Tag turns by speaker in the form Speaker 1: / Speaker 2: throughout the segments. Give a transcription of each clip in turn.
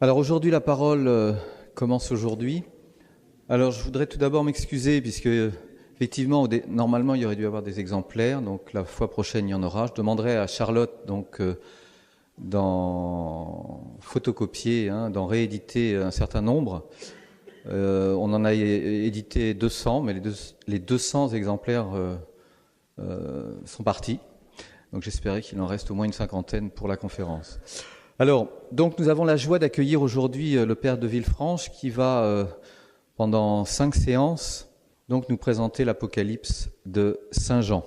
Speaker 1: Alors aujourd'hui, la parole commence aujourd'hui. Alors je voudrais tout d'abord m'excuser puisque effectivement, normalement, il y aurait dû y avoir des exemplaires. Donc la fois prochaine, il y en aura. Je demanderai à Charlotte d'en photocopier, d'en rééditer un certain nombre. On en a édité 200, mais les 200 exemplaires sont partis. Donc j'espérais qu'il en reste au moins une cinquantaine pour la conférence. Alors, donc nous avons la joie d'accueillir aujourd'hui le Père de Villefranche qui va, pendant 5 séances, donc nous présenter l'Apocalypse de Saint Jean.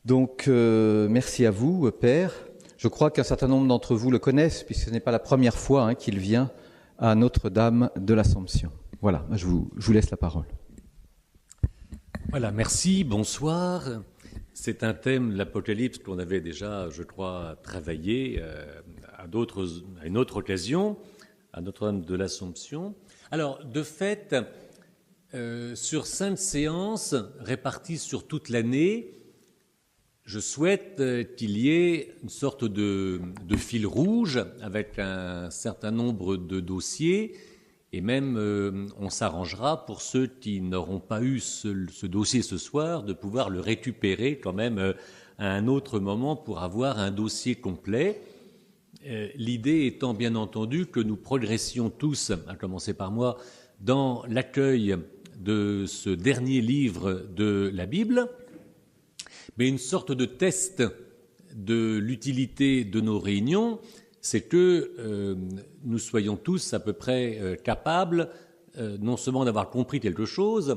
Speaker 1: Donc, merci à vous, Père. Je crois qu'un certain nombre d'entre vous le connaissent, puisque ce n'est pas la première fois qu'il vient à Notre-Dame de l'Assomption. Voilà, je vous laisse la parole.
Speaker 2: Voilà, merci, bonsoir. C'est un thème, l'Apocalypse, qu'on avait déjà, je crois, travaillé à une autre occasion, à Notre-Dame de l'Assomption. Alors, de fait, sur 5 séances réparties sur toute l'année, je souhaite qu'il y ait une sorte de fil rouge avec un certain nombre de dossiers. Et même, on s'arrangera pour ceux qui n'auront pas eu ce dossier ce soir, de pouvoir le récupérer quand même à un autre moment pour avoir un dossier complet. L'idée étant bien entendu que nous progressions tous, à commencer par moi, dans l'accueil de ce dernier livre de la Bible, mais une sorte de test de l'utilité de nos réunions, c'est que nous soyons tous à peu près capables non seulement d'avoir compris quelque chose,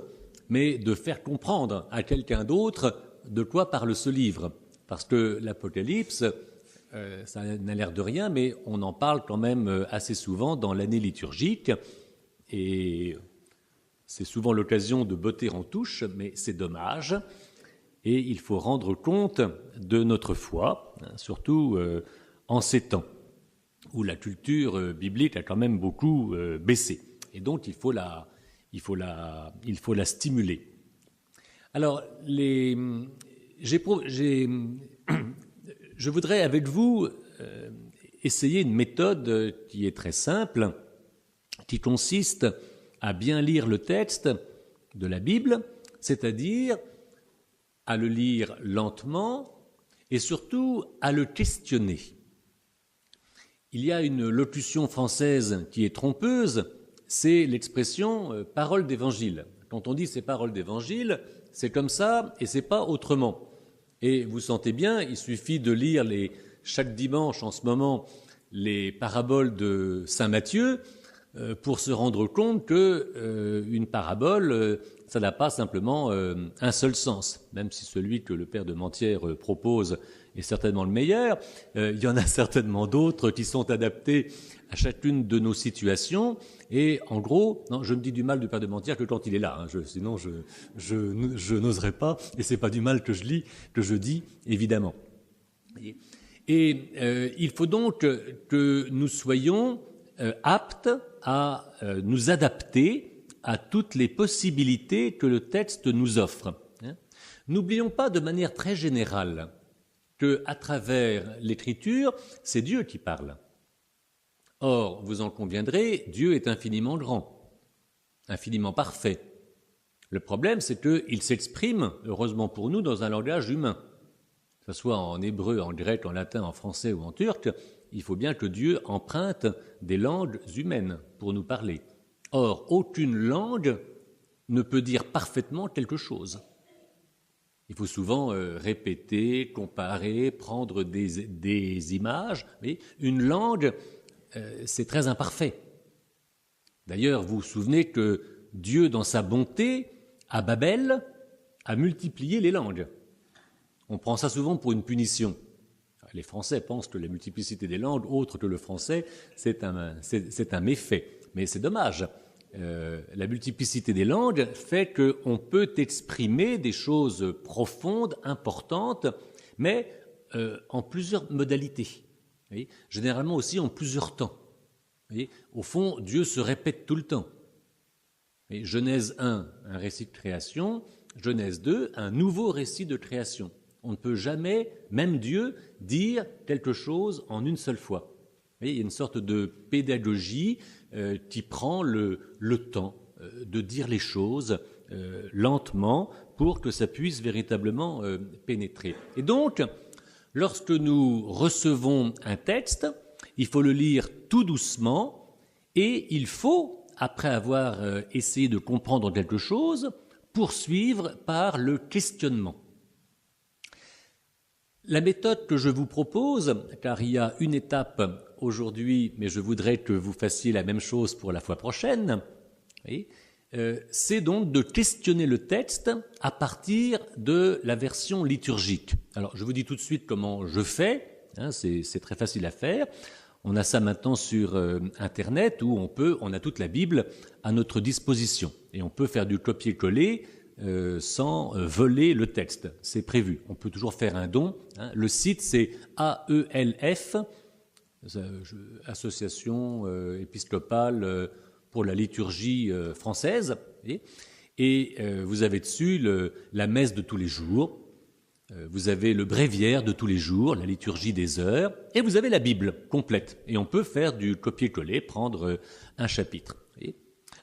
Speaker 2: mais de faire comprendre à quelqu'un d'autre de quoi parle ce livre. Parce que l'Apocalypse, ça n'a l'air de rien, mais on en parle quand même assez souvent dans l'année liturgique, et c'est souvent l'occasion de botter en touche, mais c'est dommage, et il faut rendre compte de notre foi, surtout en ces temps où la culture biblique a quand même beaucoup baissé. Et donc, il faut la stimuler. Alors, je voudrais avec vous essayer une méthode qui est très simple, qui consiste à bien lire le texte de la Bible, c'est-à-dire à le lire lentement et surtout à le questionner. Il y a une locution française qui est trompeuse, c'est l'expression « parole d'évangile ». Quand on dit « c'est parole d'évangile », c'est comme ça et c'est pas autrement. Et vous sentez bien, il suffit de lire chaque dimanche en ce moment les paraboles de Saint Matthieu pour se rendre compte qu'une parabole, ça n'a pas simplement un seul sens, même si celui que le père de Mentière propose est certainement le meilleur. Il y en a certainement d'autres qui sont adaptés à chacune de nos situations. Et en gros, non, je me dis du mal du père de Mentière que quand il est là. Sinon, je n'oserais pas. Et c'est pas du mal que je dis, évidemment. Et il faut donc que nous soyons aptes à nous adapter à toutes les possibilités que le texte nous offre. N'oublions pas de manière très générale qu'à travers l'Écriture, c'est Dieu qui parle. Or, vous en conviendrez, Dieu est infiniment grand, infiniment parfait. Le problème, c'est qu'il s'exprime, heureusement pour nous, dans un langage humain. Que ce soit en hébreu, en grec, en latin, en français ou en turc, il faut bien que Dieu emprunte des langues humaines pour nous parler. Or, aucune langue ne peut dire parfaitement quelque chose. Il faut souvent répéter, comparer, prendre des images. Mais une langue, c'est très imparfait. D'ailleurs, vous vous souvenez que Dieu, dans sa bonté, à Babel, a multiplié les langues. On prend ça souvent pour une punition. Les Français pensent que la multiplicité des langues, autre que le français, c'est un méfait. Mais c'est dommage. La multiplicité des langues fait qu'on peut exprimer des choses profondes, importantes, mais en plusieurs modalités. Voyez, généralement aussi en plusieurs temps. Voyez, au fond, Dieu se répète tout le temps. Et Genèse 1, un récit de création. Genèse 2, un nouveau récit de création. On ne peut jamais, même Dieu, dire quelque chose en une seule fois. voyez, il y a une sorte de pédagogie qui prend le temps de dire les choses lentement pour que ça puisse véritablement pénétrer. Et donc, lorsque nous recevons un texte, il faut le lire tout doucement et il faut, après avoir essayé de comprendre quelque chose, poursuivre par le questionnement. La méthode que je vous propose, car il y a une étape aujourd'hui, mais je voudrais que vous fassiez la même chose pour la fois prochaine, c'est donc de questionner le texte à partir de la version liturgique. Alors, je vous dis tout de suite comment je fais, c'est très facile à faire. On a ça maintenant sur Internet où on a toute la Bible à notre disposition et on peut faire du copier-coller sans voler le texte. C'est prévu. On peut toujours faire un don. Le site, c'est AELF, Association épiscopale pour la liturgie française. Et vous avez dessus la messe de tous les jours. Vous avez le bréviaire de tous les jours, la liturgie des heures, et vous avez la Bible complète. Et on peut faire du copier-coller, prendre un chapitre.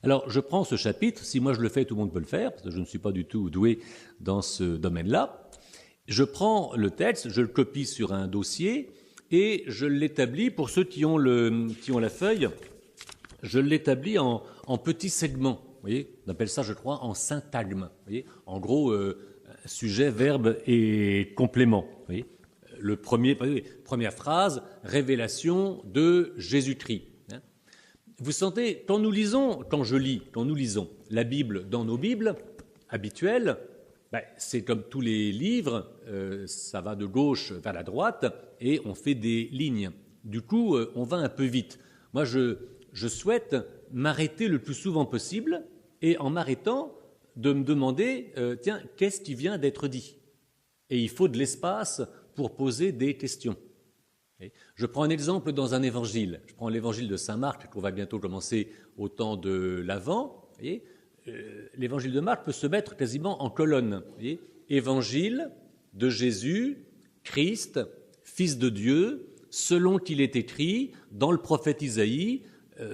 Speaker 2: Alors, je prends ce chapitre, si moi je le fais, tout le monde peut le faire, parce que je ne suis pas du tout doué dans ce domaine-là. Je prends le texte, je le copie sur un dossier, et je l'établis, pour ceux qui ont la feuille, je l'établis en petits segments. Vous voyez, on appelle ça, je crois, en syntagme. Vous voyez, en gros, sujet, verbe et complément. Vous voyez, première phrase, révélation de Jésus-Christ. Vous sentez, quand nous lisons la Bible dans nos Bibles habituelles, c'est comme tous les livres, ça va de gauche vers la droite et on fait des lignes. Du coup, on va un peu vite. Moi, je souhaite m'arrêter le plus souvent possible et en m'arrêtant, de me demander, tiens, qu'est-ce qui vient d'être dit? Et il faut de l'espace pour poser des questions. Je prends un exemple dans un évangile. Je prends l'évangile de saint Marc, qu'on va bientôt commencer au temps de l'Avent. L'évangile de Marc peut se mettre quasiment en colonne. Évangile de Jésus, Christ, Fils de Dieu, selon qu'il est écrit dans le prophète Isaïe,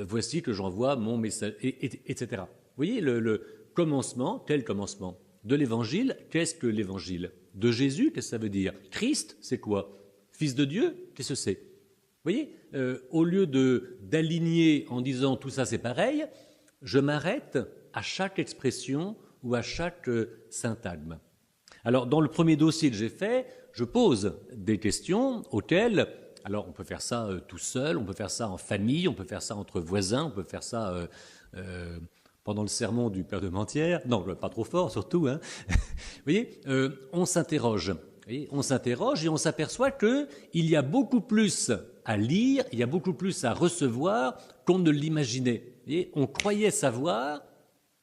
Speaker 2: voici que j'envoie mon message, etc. Vous voyez le commencement, quel commencement? De l'évangile, qu'est-ce que l'évangile? De Jésus, qu'est-ce que ça veut dire? Christ, c'est quoi? Fils de Dieu, qu'est-ce que c'est? Vous voyez, au lieu d'aligner en disant tout ça c'est pareil, je m'arrête à chaque expression ou à chaque syntagme. Alors, dans le premier dossier que j'ai fait, je pose des questions auxquelles, alors on peut faire ça tout seul, on peut faire ça en famille, on peut faire ça entre voisins, on peut faire ça pendant le sermon du Père de Mentière, non, pas trop fort surtout, hein. Vous voyez, on s'interroge. On s'interroge et on s'aperçoit qu'il y a beaucoup plus à lire, il y a beaucoup plus à recevoir qu'on ne l'imaginait. Et on croyait savoir,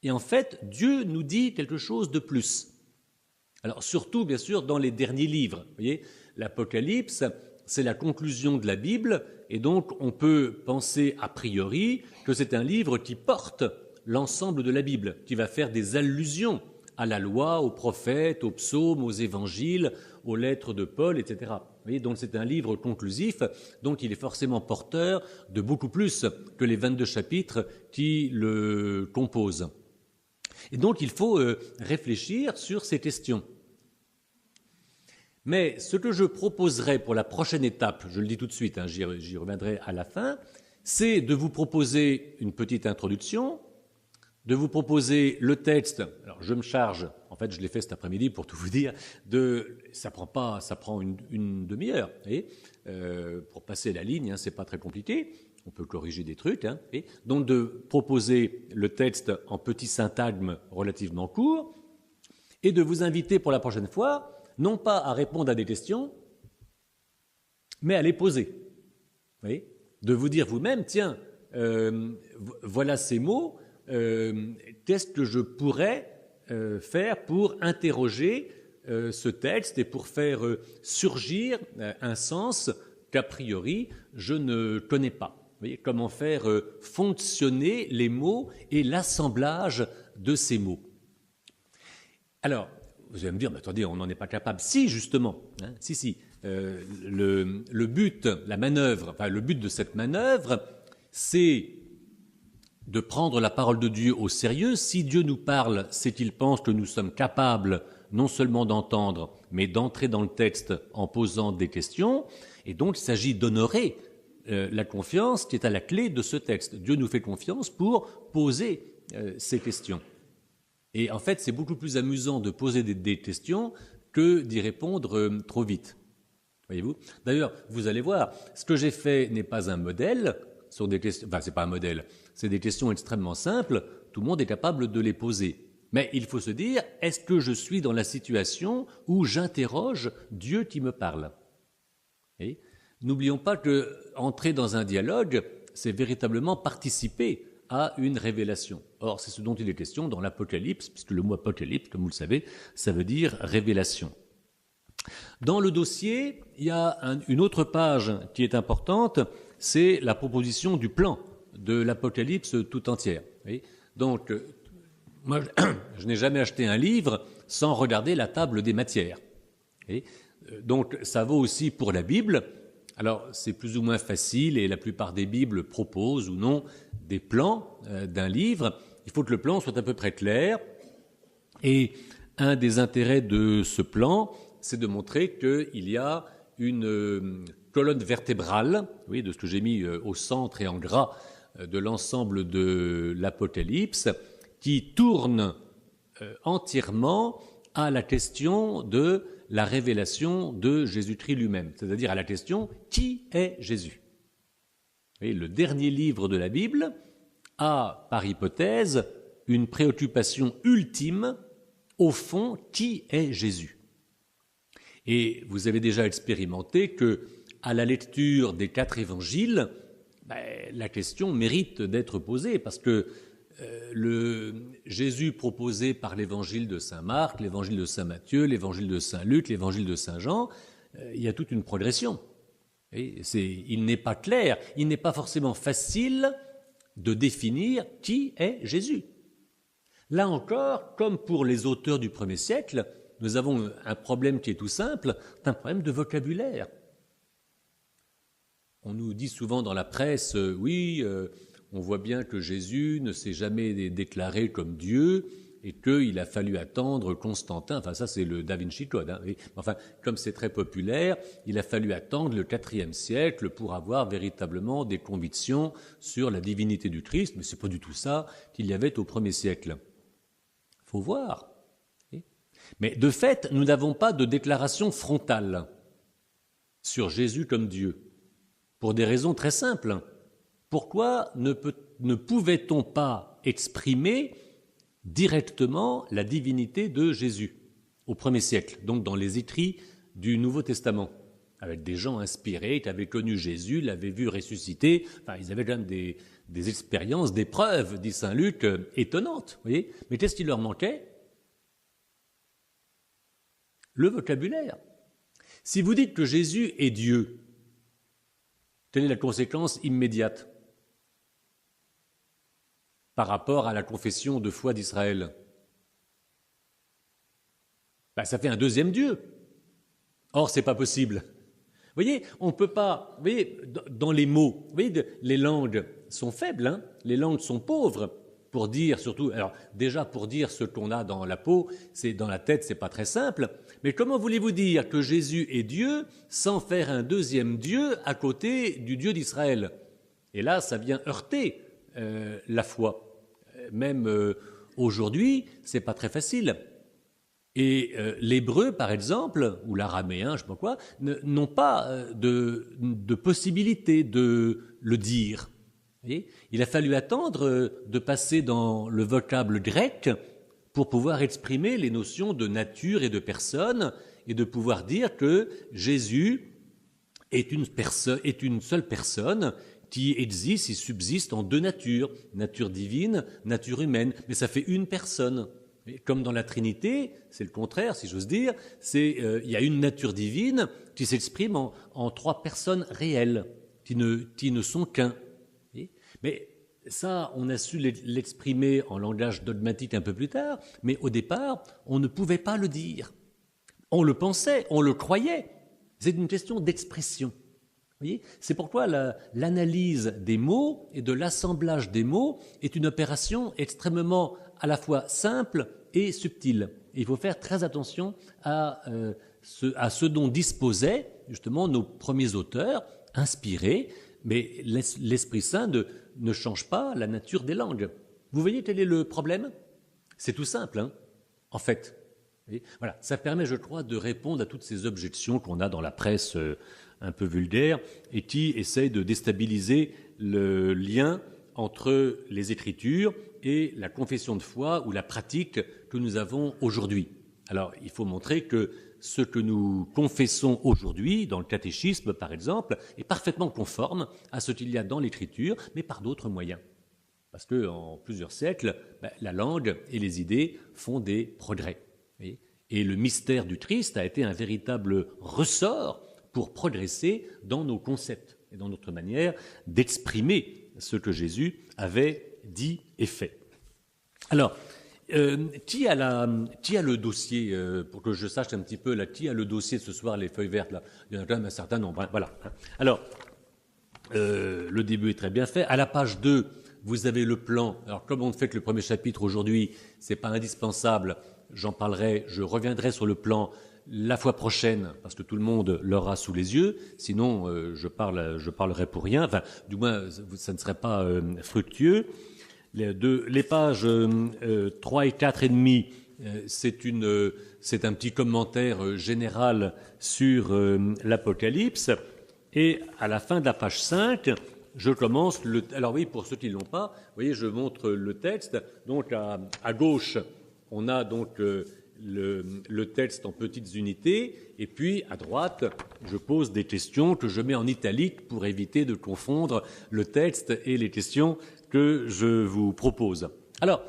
Speaker 2: et en fait, Dieu nous dit quelque chose de plus. Alors surtout, bien sûr, dans les derniers livres. Vous voyez, l'Apocalypse, c'est la conclusion de la Bible, et donc on peut penser a priori que c'est un livre qui porte l'ensemble de la Bible, qui va faire des allusions à la loi, aux prophètes, aux psaumes, aux évangiles, aux lettres de Paul, etc. Vous voyez, donc c'est un livre conclusif, donc il est forcément porteur de beaucoup plus que les 22 chapitres qui le composent. Et donc il faut réfléchir sur ces questions. Mais ce que je proposerai pour la prochaine étape, je le dis tout de suite, j'y reviendrai à la fin, c'est de vous proposer une petite introduction, de vous proposer le texte. Alors je me charge, en fait je l'ai fait cet après-midi pour tout vous dire, ça prend une demi-heure, pour passer la ligne, c'est pas très compliqué, on peut corriger des trucs, donc de proposer le texte en petits syntagmes relativement courts, et de vous inviter pour la prochaine fois, non pas à répondre à des questions, mais à les poser. Vous voyez, de vous dire vous-même, tiens, voilà ces mots, qu'est-ce que je pourrais faire pour interroger ce texte et pour faire surgir un sens qu'a priori je ne connais pas. Vous voyez, comment faire fonctionner les mots et l'assemblage de ces mots. Alors, vous allez me dire, mais attendez, on n'en est pas capable. Si, justement, si. le but, la manœuvre, enfin le but de cette manœuvre, c'est de prendre la parole de Dieu au sérieux. Si Dieu nous parle, c'est qu'il pense que nous sommes capables non seulement d'entendre, mais d'entrer dans le texte en posant des questions. Et donc, il s'agit d'honorer la confiance qui est à la clé de ce texte. Dieu nous fait confiance pour poser ces questions. Et en fait, c'est beaucoup plus amusant de poser des questions que d'y répondre trop vite. Voyez-vous ? D'ailleurs, vous allez voir, ce que j'ai fait n'est pas un modèle sur des questions. Enfin, c'est pas un modèle. C'est des questions extrêmement simples. Tout le monde est capable de les poser. Mais il faut se dire, est-ce que je suis dans la situation où j'interroge Dieu qui me parle ? Et n'oublions pas que entrer dans un dialogue, c'est véritablement participer à une révélation. Or, c'est ce dont il est question dans l'Apocalypse, puisque le mot Apocalypse, comme vous le savez, ça veut dire révélation. Dans le dossier, il y a une autre page qui est importante, c'est la proposition du plan de l'Apocalypse tout entière. Donc, moi, je n'ai jamais acheté un livre sans regarder la table des matières. Donc, ça vaut aussi pour la Bible. Alors, c'est plus ou moins facile et la plupart des Bibles proposent ou non des plans d'un livre. Il faut que le plan soit à peu près clair. Et un des intérêts de ce plan, c'est de montrer qu'il y a une colonne vertébrale, oui, de ce que j'ai mis au centre et en gras de l'ensemble de l'Apocalypse, qui tourne entièrement à la question de la révélation de Jésus-Christ lui-même, c'est-à-dire à la question « Qui est Jésus ?» Et le dernier livre de la Bible a, par hypothèse, une préoccupation ultime, au fond, qui est Jésus ? Et vous avez déjà expérimenté que, à la lecture des 4 évangiles, la question mérite d'être posée, parce que le Jésus proposé par l'évangile de saint Marc, l'évangile de saint Matthieu, l'évangile de saint Luc, l'évangile de saint Jean, il y a toute une progression. Et il n'est pas clair, il n'est pas forcément facile de définir qui est Jésus. Là encore, comme pour les auteurs du 1er siècle, nous avons un problème qui est tout simple, c'est un problème de vocabulaire. On nous dit souvent dans la presse, on voit bien que Jésus ne s'est jamais déclaré comme Dieu et qu'il a fallu attendre Constantin, enfin ça c'est le Da Vinci Code, hein, enfin comme c'est très populaire, il a fallu attendre le IVe siècle pour avoir véritablement des convictions sur la divinité du Christ, mais c'est pas du tout ça qu'il y avait au 1er siècle. Faut voir. Mais de fait, nous n'avons pas de déclaration frontale sur Jésus comme Dieu, pour des raisons très simples. Pourquoi ne pouvait-on pas exprimer directement la divinité de Jésus au 1er siècle, donc dans les écrits du Nouveau Testament, avec des gens inspirés qui avaient connu Jésus, l'avaient vu ressusciter, enfin, ils avaient quand même des expériences, des preuves, dit saint Luc, étonnantes, vous voyez. Mais qu'est-ce qui leur manquait ? Le vocabulaire. Si vous dites que Jésus est Dieu, quelle est la conséquence immédiate par rapport à la confession de foi d'Israël ? Ça fait un deuxième Dieu. Or, ce n'est pas possible. Vous voyez, on ne peut pas... Vous voyez, dans les mots, vous voyez, les langues sont faibles, hein, les langues sont pauvres pour dire surtout... Alors, déjà, pour dire ce qu'on a dans la peau, c'est dans la tête, c'est pas très simple. Mais comment voulez-vous dire que Jésus est Dieu sans faire un deuxième Dieu à côté du Dieu d'Israël ? Et là, ça vient heurter la foi. Même aujourd'hui, c'est pas très facile. Et l'hébreu, par exemple, ou l'araméen, je sais pas quoi, n'ont pas de possibilité de le dire. Et il a fallu attendre de passer dans le vocable grec pour pouvoir exprimer les notions de nature et de personne, et de pouvoir dire que Jésus est une seule personne qui existe et subsiste en 2 natures, nature divine, nature humaine, mais ça fait une personne. Et comme dans la Trinité, c'est le contraire, si j'ose dire, il y a une nature divine qui s'exprime en 3 personnes réelles, qui ne sont qu'un. Mais ça, on a su l'exprimer en langage dogmatique un peu plus tard, mais au départ, on ne pouvait pas le dire. On le pensait, on le croyait, c'est une question d'expression. C'est pourquoi l'analyse des mots et de l'assemblage des mots est une opération extrêmement à la fois simple et subtile. Et il faut faire très attention à ce dont disposaient justement nos premiers auteurs, inspirés, mais l'Esprit Saint ne change pas la nature des langues. Vous voyez quel est le problème? C'est tout simple, hein, en fait. Voilà, ça permet, je crois, de répondre à toutes ces objections qu'on a dans la presse un peu vulgaire et qui essayent de déstabiliser le lien entre les Écritures et la confession de foi ou la pratique que nous avons aujourd'hui. Alors, il faut montrer que ce que nous confessons aujourd'hui, dans le catéchisme par exemple, est parfaitement conforme à ce qu'il y a dans l'Écriture, mais par d'autres moyens. Parce qu'en plusieurs siècles, la langue et les idées font des progrès. Et le mystère du Christ a été un véritable ressort pour progresser dans nos concepts et dans notre manière d'exprimer ce que Jésus avait dit et fait. Alors, qui a le dossier, pour que je sache un petit peu, là, qui a le dossier ce soir, les feuilles vertes, là? Il y en a quand même un certain nombre, hein, voilà. Alors, le début est très bien fait. À la page 2, vous avez le plan. Alors, comme on ne fait que le premier chapitre aujourd'hui, c'est pas indispensable, j'en parlerai, je reviendrai sur le plan la fois prochaine, parce que tout le monde l'aura sous les yeux, sinon je parlerai pour rien, enfin, du moins, ça ne serait pas fructueux. Les pages 3 et 4 et demi, c'est un petit commentaire général sur l'Apocalypse, et à la fin de la page 5, je commence alors oui, pour ceux qui ne l'ont pas, vous voyez, je montre le texte. Donc à gauche, on a donc le texte en petites unités, et puis à droite, je pose des questions que je mets en italique pour éviter de confondre le texte et les questions que je vous propose. Alors,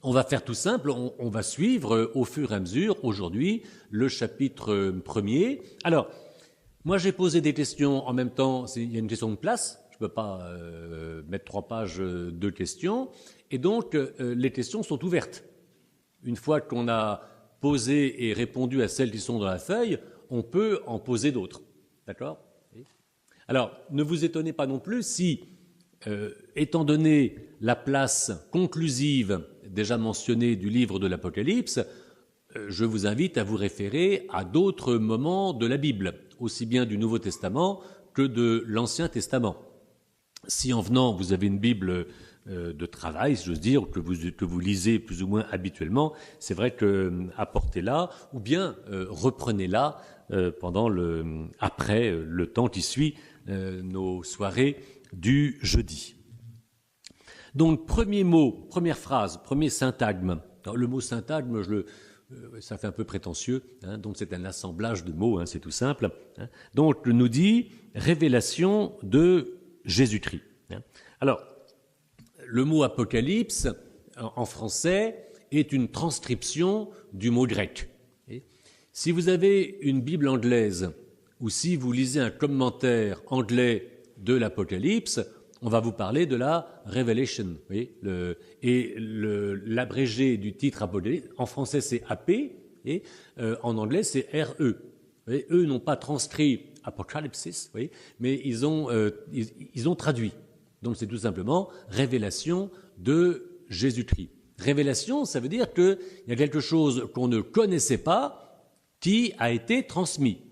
Speaker 2: on va faire tout simple, on va suivre au fur et à mesure, aujourd'hui, le chapitre 1er. Alors, moi j'ai posé des questions en même temps, il y a une question de place, je ne peux pas mettre 3 pages de questions, et donc les questions sont ouvertes. Une fois qu'on a posé et répondu à celles qui sont dans la feuille, on peut en poser d'autres. D'accord ? Alors, ne vous étonnez pas non plus si, étant donné la place conclusive déjà mentionnée du livre de l'Apocalypse, je vous invite à vous référer à d'autres moments de la Bible, aussi bien du Nouveau Testament que de l'Ancien Testament. Si en venant, vous avez une Bible de travail, si j'ose dire, que vous lisez plus ou moins habituellement, c'est vrai que apportez-la, ou bien reprenez-la après le temps qui suit nos soirées du jeudi. Donc, premier mot, première phrase, premier syntagme. Alors, le mot syntagme, ça fait un peu prétentieux, hein, donc c'est un assemblage de mots, hein, c'est tout simple. Hein. Donc, nous dit révélation de Jésus-Christ. Hein. Alors, le mot apocalypse, en français, est une transcription du mot grec. Et si vous avez une Bible anglaise, ou si vous lisez un commentaire anglais de l'Apocalypse, on va vous parler de la Revelation. Oui, l'abrégé du titre Apocalypse, en français c'est AP, et en anglais c'est RE. Oui, eux n'ont pas transcrit Apocalypsis, oui, mais ils ont traduit. Donc c'est tout simplement révélation de Jésus-Christ. Révélation, ça veut dire qu'il y a quelque chose qu'on ne connaissait pas qui a été transmis.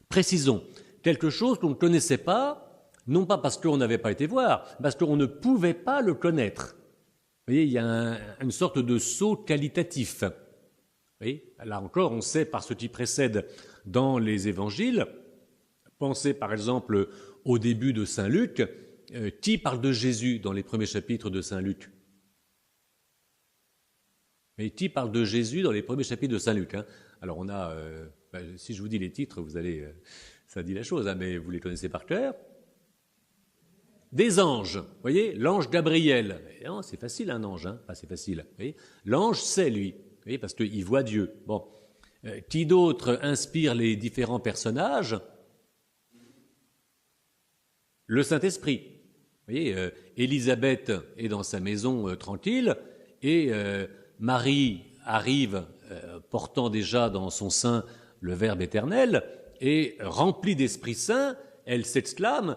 Speaker 2: Précisons, quelque chose qu'on ne connaissait pas, non pas parce qu'on n'avait pas été voir, parce qu'on ne pouvait pas le connaître. Vous voyez, il y a une sorte de saut qualitatif. Vous voyez, là encore, on sait par ce qui précède dans les évangiles. Pensez par exemple au début de Saint Luc. Qui parle de Jésus dans les premiers chapitres de Saint Luc? Mais qui parle de Jésus dans les premiers chapitres de Saint Luc, hein? Alors on a, si je vous dis les titres, ça dit la chose, hein, mais vous les connaissez par cœur. Des anges, vous voyez, l'ange Gabriel. Non, c'est facile un ange, hein, c'est facile. Vous voyez, l'ange c'est lui, vous voyez, parce qu'il voit Dieu. Bon, qui d'autre inspire les différents personnages? Le Saint-Esprit. Vous voyez, Élisabeth est dans sa maison tranquille et Marie arrive portant déjà dans son sein le Verbe éternel, et remplie d'Esprit Saint, elle s'exclame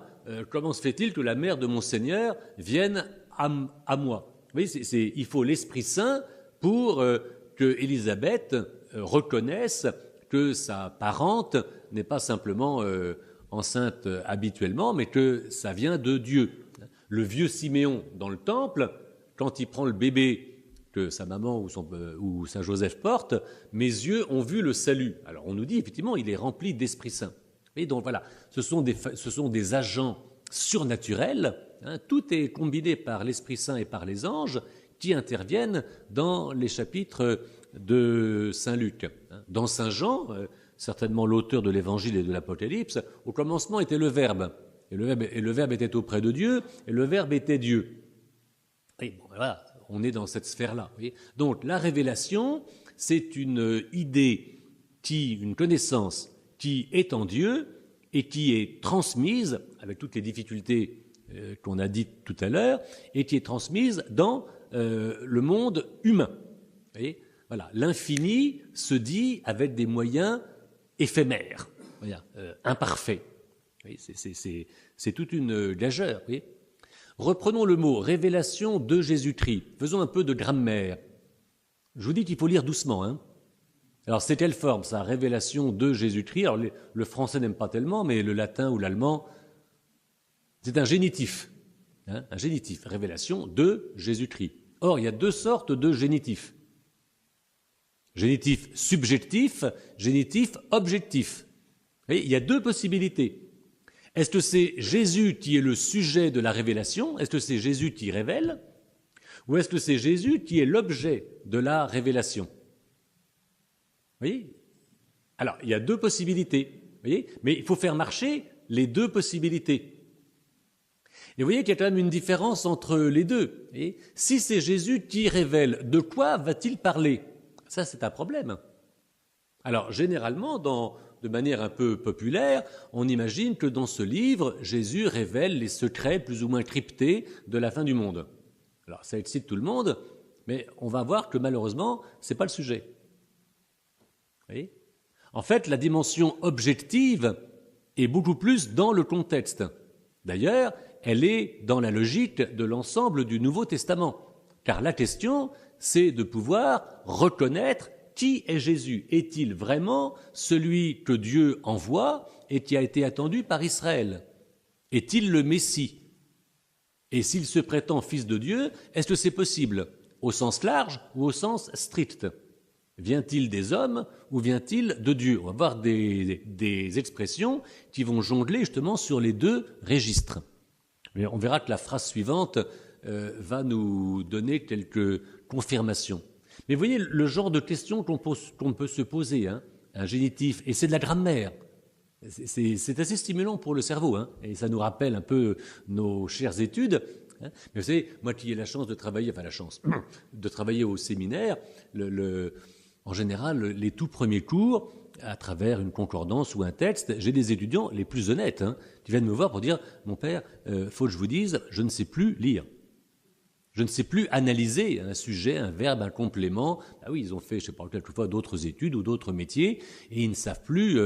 Speaker 2: comment se fait-il que la mère de mon Seigneur vienne à moi? Vous voyez, il faut l'Esprit Saint pour que Élisabeth reconnaisse que sa parente n'est pas simplement enceinte habituellement, mais que ça vient de Dieu. Le vieux Siméon dans le temple, quand il prend le bébé que sa maman ou Saint Joseph porte, mes yeux ont vu le salut. Alors on nous dit effectivement, il est rempli d'Esprit Saint. Et donc voilà, ce sont des agents surnaturels, hein, tout est combiné par l'Esprit Saint et par les anges qui interviennent dans les chapitres de Saint Luc. Dans Saint Jean, certainement l'auteur de l'Évangile et de l'Apocalypse, au commencement était le Verbe. Et le Verbe était auprès de Dieu, et le Verbe était Dieu. Et bon, voilà, on est dans cette sphère-là. Vous voyez. Donc la révélation, c'est une idée, une connaissance qui est en Dieu et qui est transmise, avec toutes les difficultés qu'on a dites tout à l'heure, et qui est transmise dans le monde humain. Vous voyez. Voilà, l'infini se dit avec des moyens éphémères, imparfaits. C'est toute une gageure. Vous voyez. Reprenons le mot révélation de Jésus-Christ. Faisons un peu de grammaire. Je vous dis qu'il faut lire doucement. Hein. Alors c'est quelle forme ça? Révélation de Jésus-Christ. Alors le français n'aime pas tellement, mais le latin ou l'allemand, c'est un génitif. Hein, un génitif. Révélation de Jésus-Christ. Or, il y a deux sortes de génitifs. Génitif subjectif, génitif objectif. Vous voyez, il y a deux possibilités. Est-ce que c'est Jésus qui est le sujet de la révélation? Est-ce que c'est Jésus qui révèle? Ou est-ce que c'est Jésus qui est l'objet de la révélation? Vous voyez? Alors, il y a deux possibilités. Vous voyez? Mais il faut faire marcher les deux possibilités. Et vous voyez qu'il y a quand même une différence entre les deux. Et si c'est Jésus qui révèle, de quoi va-t-il parler? Ça, c'est un problème. Alors, généralement, de manière un peu populaire, on imagine que dans ce livre, Jésus révèle les secrets plus ou moins cryptés de la fin du monde. Alors, ça excite tout le monde, mais on va voir que malheureusement, ce n'est pas le sujet. Vous voyez ? En fait, la dimension objective est beaucoup plus dans le contexte. D'ailleurs, elle est dans la logique de l'ensemble du Nouveau Testament. Car la question, c'est de pouvoir reconnaître qui est Jésus. Est-il vraiment celui que Dieu envoie et qui a été attendu par Israël? Est-il le Messie? Et s'il se prétend fils de Dieu, est-ce que c'est possible? Au sens large ou au sens strict? Vient-il des hommes ou vient-il de Dieu? On va voir des expressions qui vont jongler justement sur les deux registres. Mais on verra que la phrase suivante va nous donner quelques confirmations. Mais vous voyez le genre de questions qu'on peut se poser, hein, un génitif, et c'est de la grammaire. C'est assez stimulant pour le cerveau, hein, et ça nous rappelle un peu nos chères études. Hein. Mais vous savez, moi qui ai la chance de travailler, de travailler au séminaire, en général, les tout premiers cours, à travers une concordance ou un texte, j'ai des étudiants les plus honnêtes, hein, qui viennent me voir pour dire « Mon père, faut que je vous dise, je ne sais plus lire. Je ne sais plus analyser un sujet, un verbe, un complément. » Ah oui, ils ont fait, je sais pas, quelquefois d'autres études ou d'autres métiers, et ils ne savent plus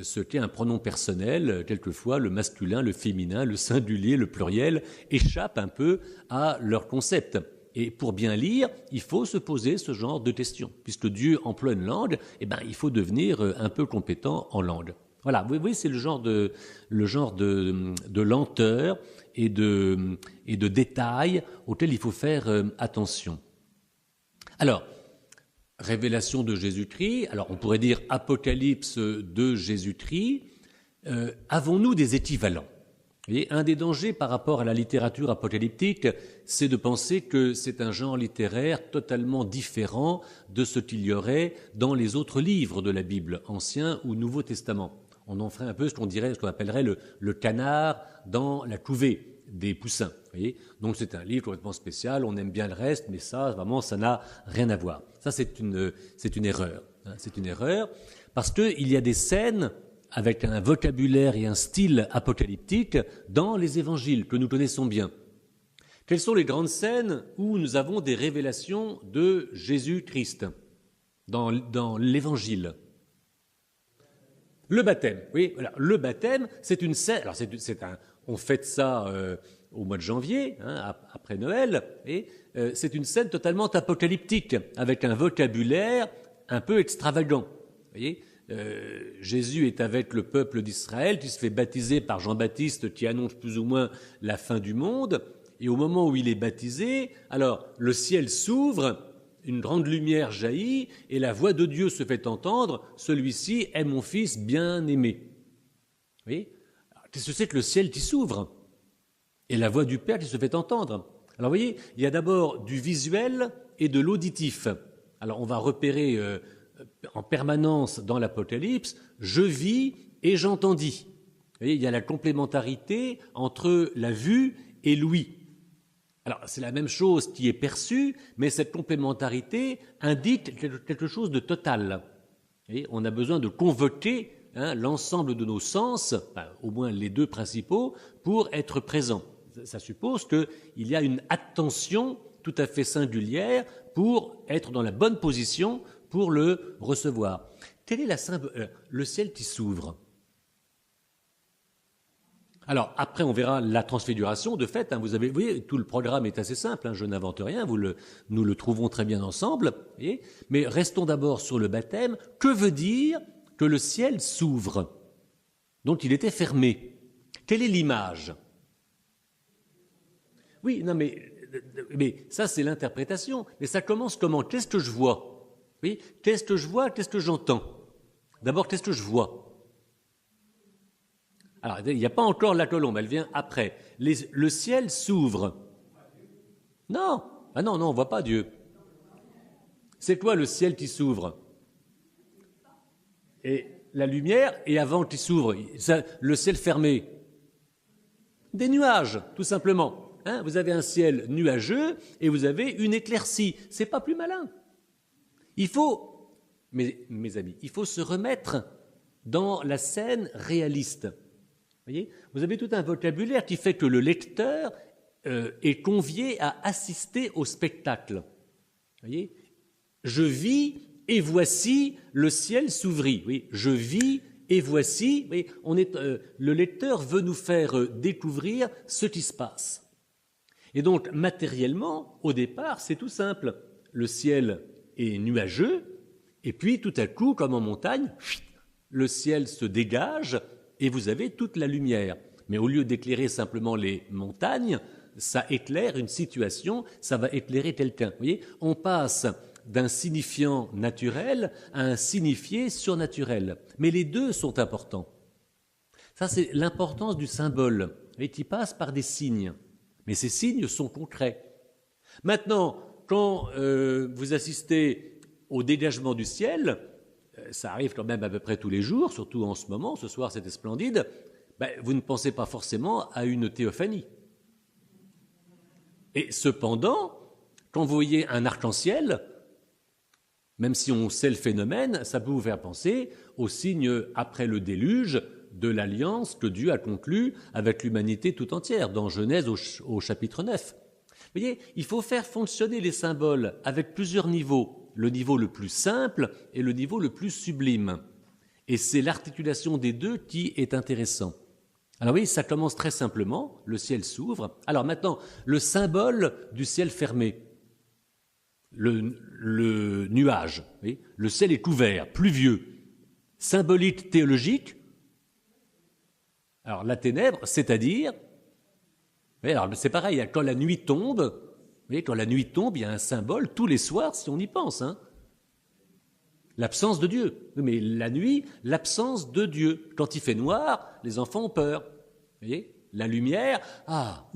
Speaker 2: ce qu'est un pronom personnel. Quelquefois, le masculin, le féminin, le singulier, le pluriel échappent un peu à leur concept. Et pour bien lire, il faut se poser ce genre de questions. Puisque Dieu emploie une langue, eh ben, il faut devenir un peu compétent en langue. Voilà, vous voyez, c'est le genre de lenteur et de détails auxquels il faut faire attention. Alors, révélation de Jésus-Christ, alors on pourrait dire apocalypse de Jésus-Christ, avons-nous des équivalents? Vous voyez, un des dangers par rapport à la littérature apocalyptique, c'est de penser que c'est un genre littéraire totalement différent de ce qu'il y aurait dans les autres livres de la Bible, Ancien ou Nouveau Testament. On en ferait un peu ce qu'on appellerait le canard dans la couvée des poussins. Vous voyez, donc c'est un livre complètement spécial, on aime bien le reste, mais ça, vraiment, ça n'a rien à voir. Ça, c'est une erreur. Hein, c'est une erreur parce qu'il y a des scènes avec un vocabulaire et un style apocalyptique dans les évangiles que nous connaissons bien. Quelles sont les grandes scènes où nous avons des révélations de Jésus-Christ dans l'évangile? Le baptême, oui, voilà. Le baptême, c'est une scène. Alors, on fête ça au mois de janvier, hein, après Noël, et c'est une scène totalement apocalyptique, avec un vocabulaire un peu extravagant. Vous voyez, Jésus est avec le peuple d'Israël, qui se fait baptiser par Jean-Baptiste, qui annonce plus ou moins la fin du monde. Et au moment où il est baptisé, alors le ciel s'ouvre. Une grande lumière jaillit et la voix de Dieu se fait entendre. Celui-ci est mon fils bien-aimé. Vous voyez ? Qu'est-ce que c'est que le ciel qui s'ouvre et la voix du Père qui se fait entendre? Alors vous voyez, il y a d'abord du visuel et de l'auditif. Alors on va repérer en permanence dans l'Apocalypse, je vis et j'entendis. Vous voyez, il y a la complémentarité entre la vue et l'ouïe. Alors, c'est la même chose qui est perçue, mais cette complémentarité indique quelque chose de total. Et on a besoin de convoquer l'ensemble de nos sens, au moins les deux principaux, pour être présent. Ça suppose qu'il y a une attention tout à fait singulière pour être dans la bonne position pour le recevoir. Quelle est le ciel qui s'ouvre? Alors, après, on verra la transfiguration. De fait, vous voyez, tout le programme est assez simple, je n'invente rien, nous le trouvons très bien ensemble. Voyez, mais restons d'abord sur le baptême. Que veut dire que le ciel s'ouvre? Donc, il était fermé. Quelle est l'image? Oui, non, mais ça, c'est l'interprétation. Mais ça commence comment? Qu'est-ce que je vois? Oui, qu'est-ce que je vois? Qu'est-ce que j'entends? D'abord, qu'est-ce que je vois? Alors, il n'y a pas encore la colombe, elle vient après. Le ciel s'ouvre. Non, non, on ne voit pas Dieu. C'est quoi le ciel qui s'ouvre? Et la lumière, et avant qu'il s'ouvre, le ciel fermé. Des nuages, tout simplement. Vous avez un ciel nuageux et vous avez une éclaircie. C'est pas plus malin. Il faut, mes amis, il faut se remettre dans la scène réaliste. Vous avez tout un vocabulaire qui fait que le lecteur est convié à assister au spectacle. Voyez, je vis et voici le ciel s'ouvrit. Oui, je vis et voici. Oui, le lecteur veut nous faire découvrir ce qui se passe. Et donc, matériellement, au départ, c'est tout simple. Le ciel est nuageux, et puis tout à coup, comme en montagne, le ciel se dégage, et vous avez toute la lumière. Mais au lieu d'éclairer simplement les montagnes, ça éclaire une situation, ça va éclairer quelqu'un. Vous voyez, on passe d'un signifiant naturel à un signifié surnaturel. Mais les deux sont importants. Ça, c'est l'importance du symbole, qui passe par des signes. Mais ces signes sont concrets. Maintenant, quand vous assistez au dégagement du ciel, ça arrive quand même à peu près tous les jours, surtout en ce moment, ce soir c'était splendide, vous ne pensez pas forcément à une théophanie. Et cependant, quand vous voyez un arc-en-ciel, même si on sait le phénomène, ça peut vous faire penser au signe après le déluge de l'alliance que Dieu a conclue avec l'humanité tout entière, dans Genèse au chapitre 9. Vous voyez, il faut faire fonctionner les symboles avec plusieurs niveaux. Le niveau le plus simple et le niveau le plus sublime. Et c'est l'articulation des deux qui est intéressant. Alors oui, ça commence très simplement, le ciel s'ouvre. Alors maintenant, le symbole du ciel fermé, le nuage, oui, le ciel est couvert, pluvieux, symbolique théologique. Alors la ténèbre, c'est-à-dire, oui, alors c'est pareil, quand la nuit tombe, vous voyez, quand la nuit tombe, il y a un symbole tous les soirs, si on y pense. L'absence de Dieu. Mais la nuit, l'absence de Dieu. Quand il fait noir, les enfants ont peur. Vous voyez, la lumière,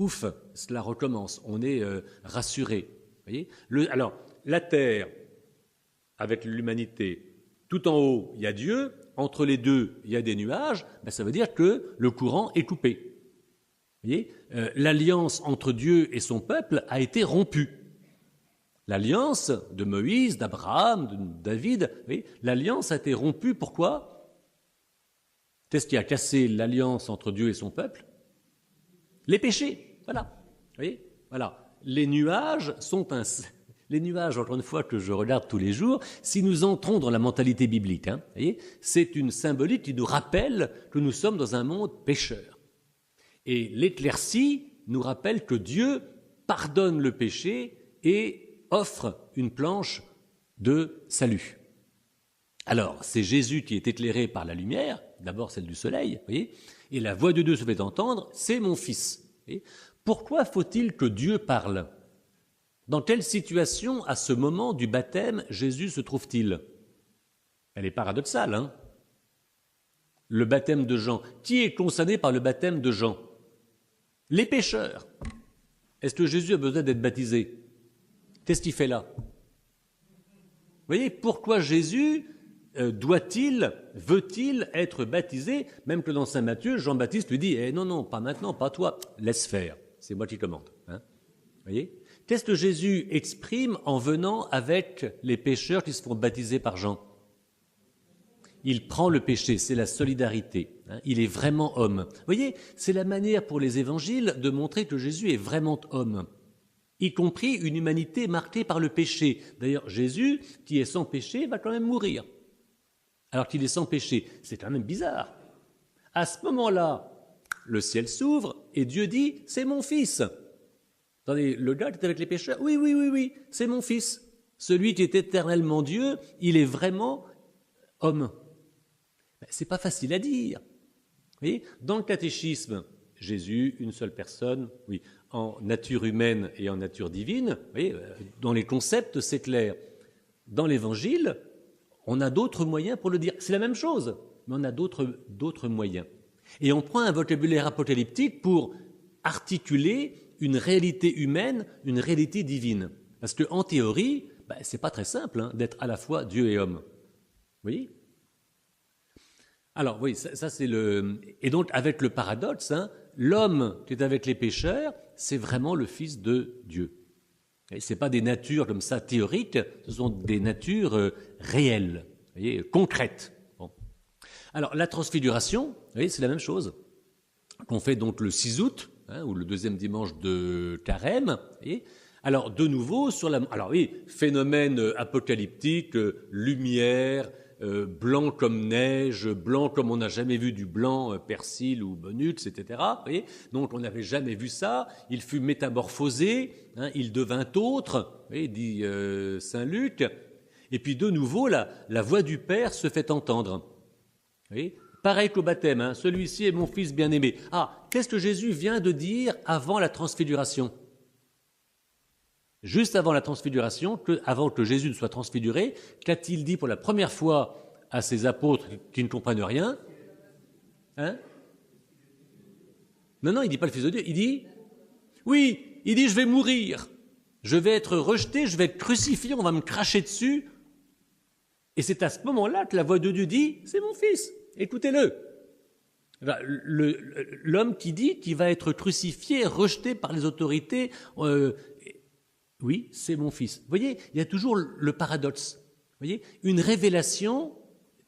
Speaker 2: ouf, cela recommence. On est rassuré. Vous voyez, alors, la terre, avec l'humanité, tout en haut, il y a Dieu. Entre les deux, il y a des nuages. Ça veut dire que le courant est coupé. Vous voyez, l'alliance entre Dieu et son peuple a été rompue. L'alliance de Moïse, d'Abraham, de David, vous voyez, l'alliance a été rompue. Pourquoi? Qu'est-ce qui a cassé l'alliance entre Dieu et son peuple? Les péchés. Voilà. Vous voyez, voilà. Les nuages sont Les nuages, encore une fois, que je regarde tous les jours, si nous entrons dans la mentalité biblique, voyez, c'est une symbolique qui nous rappelle que nous sommes dans un monde pécheur. Et l'éclaircie nous rappelle que Dieu pardonne le péché et offre une planche de salut. Alors, c'est Jésus qui est éclairé par la lumière, d'abord celle du soleil, voyez, et la voix de Dieu se fait entendre, c'est mon fils. Voyez. Pourquoi faut-il que Dieu parle ? Dans quelle situation, à ce moment du baptême, Jésus se trouve-t-il ? Elle est paradoxale, hein ? Le baptême de Jean. Qui est concerné par le baptême de Jean ? Les pécheurs. Est-ce que Jésus a besoin d'être baptisé ? Qu'est-ce qu'il fait là ? Vous voyez, pourquoi Jésus veut-il être baptisé ? Même que dans Saint Matthieu, Jean-Baptiste lui dit « non, pas maintenant, pas toi, laisse faire, c'est moi qui commande. » Vous voyez ? Qu'est-ce que Jésus exprime en venant avec les pécheurs qui se font baptiser par Jean ? Il prend le péché, c'est la solidarité. Il est vraiment homme. Vous voyez, c'est la manière pour les évangiles de montrer que Jésus est vraiment homme, y compris une humanité marquée par le péché. D'ailleurs, Jésus, qui est sans péché, va quand même mourir, alors qu'il est sans péché. C'est quand même bizarre. À ce moment-là, le ciel s'ouvre et Dieu dit « c'est mon fils ». Attendez, le gars qui est avec les pécheurs, oui, c'est mon fils. Celui qui est éternellement Dieu, il est vraiment homme. C'est pas facile à dire. Vous voyez, dans le catéchisme, Jésus, une seule personne, oui, en nature humaine et en nature divine, vous voyez, dans les concepts, c'est clair. Dans l'évangile, on a d'autres moyens pour le dire. C'est la même chose, mais on a d'autres moyens. Et on prend un vocabulaire apocalyptique pour articuler une réalité humaine, une réalité divine. Parce qu'en théorie, c'est pas très simple d'être à la fois Dieu et homme. Vous voyez ? Alors, oui, ça c'est le... Et donc, avec le paradoxe, l'homme qui est avec les pécheurs, c'est vraiment le Fils de Dieu. Ce n'est pas des natures comme ça théoriques, ce sont des natures réelles, vous voyez, concrètes. Bon. Alors, la transfiguration, vous voyez, c'est la même chose, qu'on fait donc le 6 août, ou le deuxième dimanche de Carême. Voyez. Alors, de nouveau, alors oui, phénomène apocalyptique, lumière, blanc comme neige, blanc comme on n'a jamais vu du blanc, persil ou bonux, etc. Voyez. Donc, on n'avait jamais vu ça. Il fut métamorphosé, il devint autre, voyez, dit Saint Luc. Et puis, de nouveau, la voix du Père se fait entendre. Voyez. Pareil qu'au baptême, celui-ci est mon fils bien-aimé. Ah, qu'est-ce que Jésus vient de dire avant la transfiguration ? Juste avant la transfiguration, avant que Jésus ne soit transfiguré, qu'a-t-il dit pour la première fois à ses apôtres qui ne comprennent rien ? Non, il ne dit pas le Fils de Dieu, il dit, je vais mourir, je vais être rejeté, je vais être crucifié, on va me cracher dessus. Et c'est à ce moment-là que la voix de Dieu dit, c'est mon fils. Écoutez-le. L'homme qui dit qu'il va être crucifié, rejeté par les autorités, oui, c'est mon fils. Vous voyez, il y a toujours le paradoxe. Vous voyez, une révélation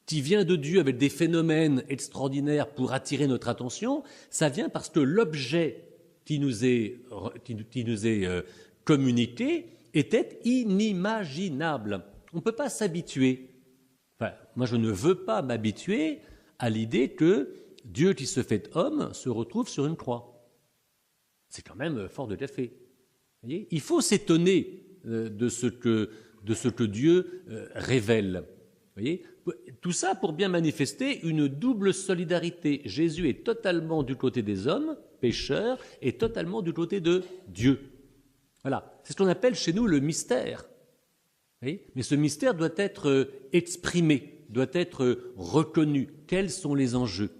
Speaker 2: qui vient de Dieu avec des phénomènes extraordinaires pour attirer notre attention, ça vient parce que l'objet qui nous est communiqué était inimaginable. On ne peut pas s'habituer. Enfin, moi, je ne veux pas m'habituer à l'idée que Dieu qui se fait homme se retrouve sur une croix. C'est quand même fort de café. Vous voyez, il faut s'étonner de ce que Dieu révèle. Vous voyez, tout ça pour bien manifester une double solidarité. Jésus est totalement du côté des hommes, pécheurs, et totalement du côté de Dieu. Voilà, c'est ce qu'on appelle chez nous le mystère. Vous voyez, mais ce mystère doit être exprimé, doit être reconnu. Quels sont les enjeux ?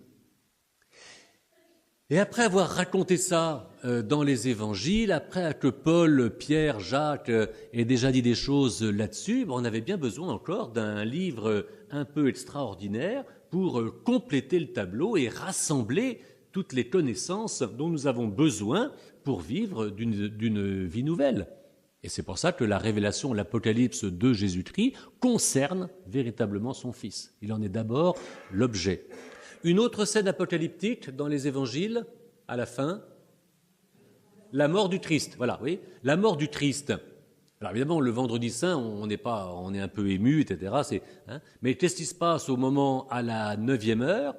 Speaker 2: Et après avoir raconté ça dans les évangiles, après que Paul, Pierre, Jacques aient déjà dit des choses là-dessus, on avait bien besoin encore d'un livre un peu extraordinaire pour compléter le tableau et rassembler toutes les connaissances dont nous avons besoin pour vivre d'une vie nouvelle. Et c'est pour ça que la révélation, l'Apocalypse de Jésus-Christ concerne véritablement son Fils. Il en est d'abord l'objet. Une autre scène apocalyptique dans les évangiles, à la fin, la mort du Christ. Voilà, oui, la mort du Christ. Alors évidemment, le vendredi saint, on est un peu ému, etc. Mais qu'est-ce qui se passe au moment à la 9e heure?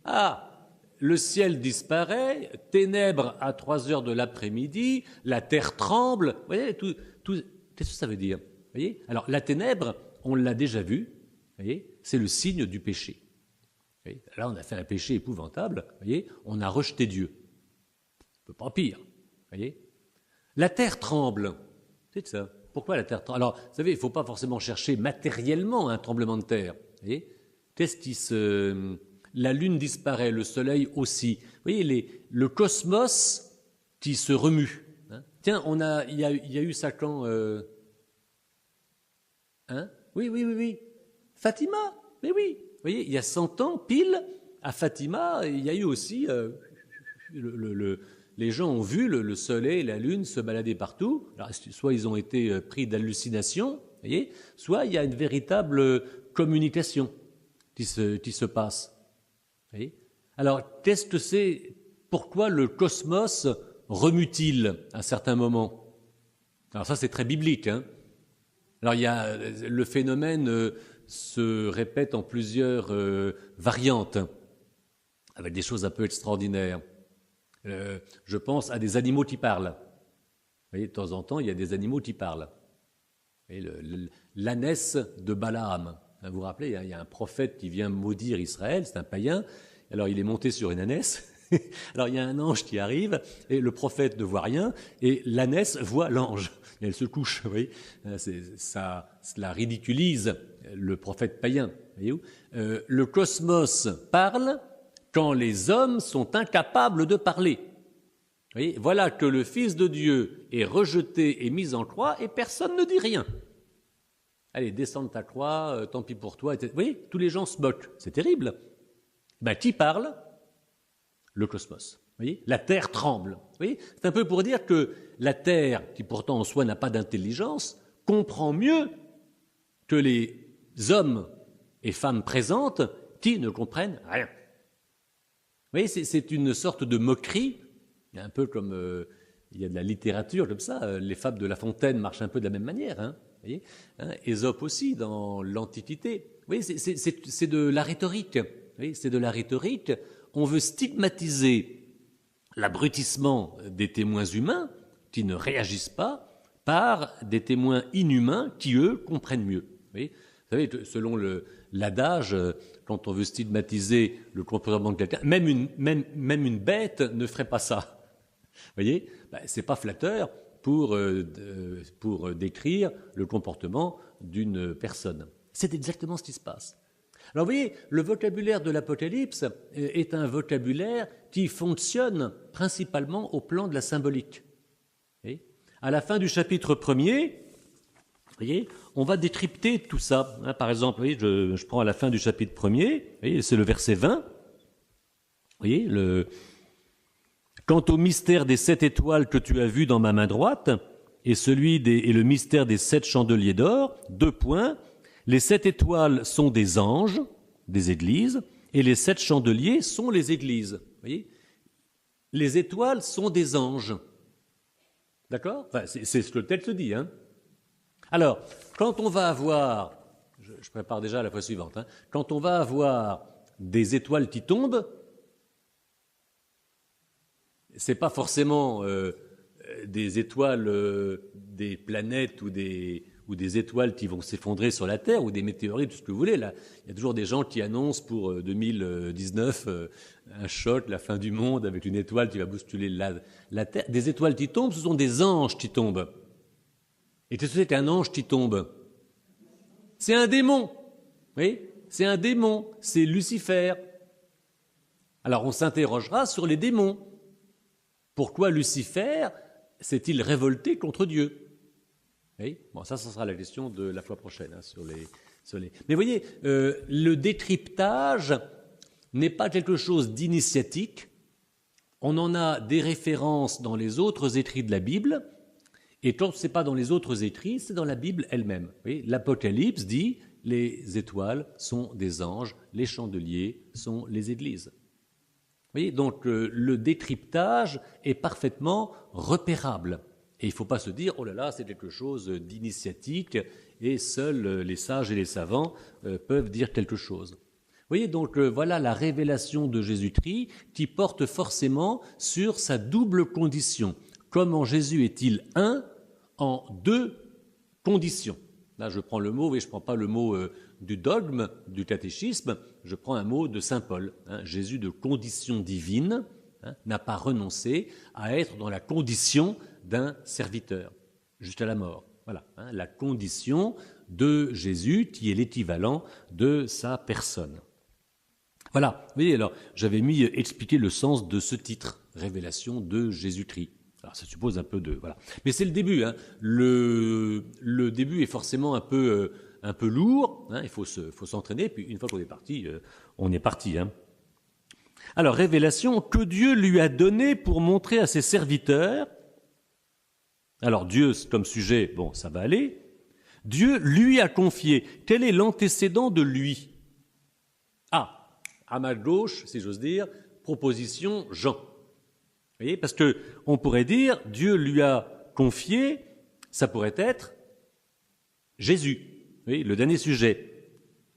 Speaker 2: Ah, le ciel disparaît, ténèbres à 3 heures de l'après-midi, la terre tremble. Vous voyez, qu'est-ce que ça veut dire? Vous voyez? Alors la ténèbre, on l'a déjà vu. Vous voyez, c'est le signe du péché. Vous voyez, là, on a fait un péché épouvantable. Vous voyez, on a rejeté Dieu. Pas pire. Vous voyez. La terre tremble. C'est ça. Pourquoi la terre tremble? Alors, vous savez, il ne faut pas forcément chercher matériellement un tremblement de terre. Vous voyez. La lune disparaît, le soleil aussi. Vous voyez, le cosmos qui se remue. Hein. Tiens, il y a eu ça quand Oui. Fatima. Mais oui. Vous voyez, il y a 100 ans, pile, à Fatima, il y a eu aussi... les gens ont vu le soleil et la lune se balader partout. Alors, soit ils ont été pris d'hallucination, voyez, soit il y a une véritable communication qui se passe. Voyez. Alors, qu'est-ce que c'est? Pourquoi le cosmos remue-t-il à certains moments? Alors ça, c'est très biblique. Hein. Alors, le phénomène se répète en plusieurs variantes, avec des choses un peu extraordinaires. Je pense à des animaux qui parlent. Vous voyez, de temps en temps, il y a des animaux qui parlent. Vous voyez, l'ânesse de Balaam. Vous vous rappelez, il y a un prophète qui vient maudire Israël, c'est un païen. Alors, il est monté sur une ânesse. Alors, il y a un ange qui arrive, et le prophète ne voit rien, et l'ânesse voit l'ange. Et elle se couche, vous voyez. Cela ridiculise le prophète païen. Voyez-vous. Le cosmos parle quand les hommes sont incapables de parler. Vous voyez, voilà que le Fils de Dieu est rejeté et mis en croix, et personne ne dit rien. Allez, descends de ta croix, tant pis pour toi. Etc. Vous voyez, tous les gens se moquent. C'est terrible. Qui parle? Le cosmos. Vous voyez, la Terre tremble. Vous voyez, c'est un peu pour dire que la Terre, qui pourtant en soi n'a pas d'intelligence, comprend mieux que les hommes et femmes présentes qui ne comprennent rien. Vous voyez, c'est une sorte de moquerie, un peu comme il y a de la littérature comme ça. Les fables de La Fontaine marchent un peu de la même manière. Hein, vous voyez, Ésope aussi dans l'Antiquité. Vous voyez, c'est de la rhétorique. Vous voyez, c'est de la rhétorique. On veut stigmatiser l'abrutissement des témoins humains qui ne réagissent pas par des témoins inhumains qui, eux, comprennent mieux. Vous savez, selon l'adage, quand on veut stigmatiser le comportement de quelqu'un, même une bête ne ferait pas ça. Vous voyez, c'est pas flatteur pour décrire le comportement d'une personne. C'est exactement ce qui se passe. Alors vous voyez, le vocabulaire de l'Apocalypse est un vocabulaire qui fonctionne principalement au plan de la symbolique. Et à la fin du chapitre 1er, vous voyez, on va décrypter tout ça. Par exemple, vous voyez, je prends à la fin du chapitre 1er, vous voyez, c'est le verset 20. Vous voyez, quant au mystère des 7 étoiles que tu as vues dans ma main droite, et le mystère des 7 chandeliers d'or, 2 points. Les 7 étoiles sont des anges, des églises, et les 7 chandeliers sont les églises. Vous voyez, les étoiles sont des anges. D'accord? Enfin, c'est ce que le texte dit. Hein. Alors, quand on va avoir, je prépare déjà la fois suivante, quand on va avoir des étoiles qui tombent, c'est pas forcément des étoiles, des planètes ou des étoiles qui vont s'effondrer sur la Terre, ou des météorites, tout ce que vous voulez. Là, il y a toujours des gens qui annoncent pour 2019 un choc, la fin du monde, avec une étoile qui va bousculer la Terre. Des étoiles qui tombent, ce sont des anges qui tombent. Et qu'est-ce que c'est qu'un ange qui tombe? C'est un démon. Oui, c'est un démon. C'est Lucifer. Alors on s'interrogera sur les démons. Pourquoi Lucifer s'est-il révolté contre Dieu? Oui, bon, ça sera la question de la fois prochaine sur les. Mais vous voyez, le décryptage n'est pas quelque chose d'initiatique. On en a des références dans les autres écrits de la Bible. Et quand ce n'est pas dans les autres écrits, c'est dans la Bible elle-même. L'Apocalypse dit les étoiles sont des anges, les chandeliers sont les églises. Vous voyez, donc le décryptage est parfaitement repérable. Et il ne faut pas se dire, oh là là, c'est quelque chose d'initiatique et seuls les sages et les savants peuvent dire quelque chose. Vous voyez, donc voilà la révélation de Jésus-Christ qui porte forcément sur sa double condition. Comment Jésus est-il un en deux conditions? Là, je prends le mot, et je ne prends pas le mot du dogme, du catéchisme, je prends un mot de saint Paul. Jésus de condition divine n'a pas renoncé à être dans la condition d'un serviteur, jusqu'à la mort. Voilà, la condition de Jésus qui est l'équivalent de sa personne. Voilà, vous voyez, alors j'avais expliqué le sens de ce titre, Révélation de Jésus-Christ. Alors ça suppose un peu de... Voilà. Mais c'est le début, le début est forcément un peu lourd, il faut s'entraîner, puis une fois qu'on est parti, on est parti. Alors, révélation que Dieu lui a donnée pour montrer à ses serviteurs. Alors, Dieu, comme sujet, bon, ça va aller. Dieu lui a confié. Quel est l'antécédent de lui? À ma gauche, si j'ose dire, proposition Jean. Vous voyez, parce que on pourrait dire, Dieu lui a confié, ça pourrait être Jésus. Vous voyez, le dernier sujet.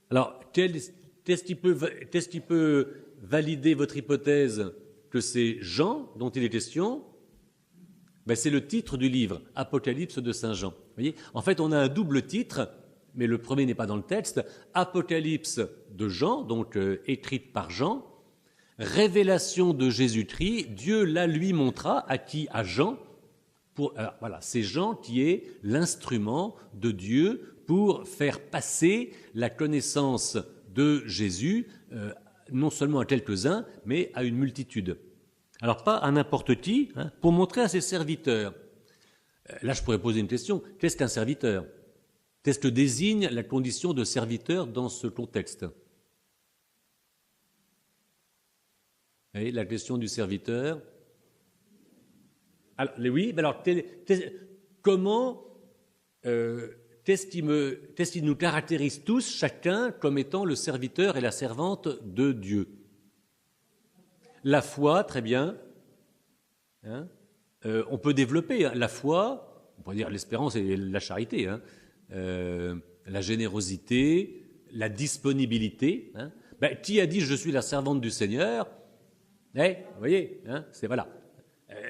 Speaker 2: Alors, qu'est-ce qui peut valider votre hypothèse que c'est Jean dont il est question? C'est le titre du livre, Apocalypse de Saint Jean. Vous voyez, en fait, on a un double titre, mais le premier n'est pas dans le texte. Apocalypse de Jean, donc écrite par Jean, révélation de Jésus-Christ, Dieu la lui montra, à qui? À Jean. Voilà, c'est Jean qui est l'instrument de Dieu pour faire passer la connaissance de Jésus, non seulement à quelques-uns, mais à une multitude. Alors pas à n'importe qui, pour montrer à ses serviteurs. Là, je pourrais poser une question. Qu'est-ce qu'un serviteur? Qu'est-ce que désigne la condition de serviteur dans ce contexte? Vous voyez, la question du serviteur. Alors, oui, mais alors, comment, qu'est-ce qui nous caractérise tous, chacun, comme étant le serviteur et la servante de Dieu? La foi, très bien. On peut développer la foi, on pourrait dire l'espérance et la charité, la générosité, la disponibilité. Qui a dit je suis la servante du Seigneur? Vous voyez, c'est voilà.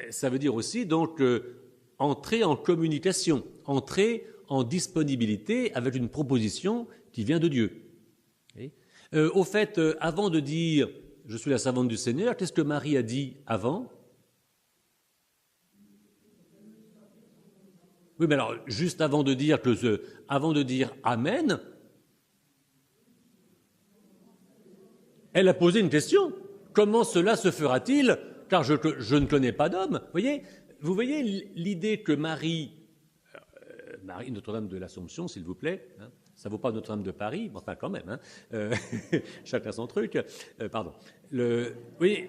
Speaker 2: Ça veut dire aussi donc entrer en communication, entrer en disponibilité avec une proposition qui vient de Dieu. Au fait, avant de dire je suis la servante du Seigneur, qu'est-ce que Marie a dit avant? Oui, mais alors, juste avant de dire Amen, elle a posé une question. Comment cela se fera-t-il? Car je ne connais pas d'homme. Vous voyez l'idée que Marie, Notre-Dame de l'Assomption, s'il vous plaît, ça ne vaut pas Notre-Dame de Paris, enfin quand même, chacun son truc, pardon.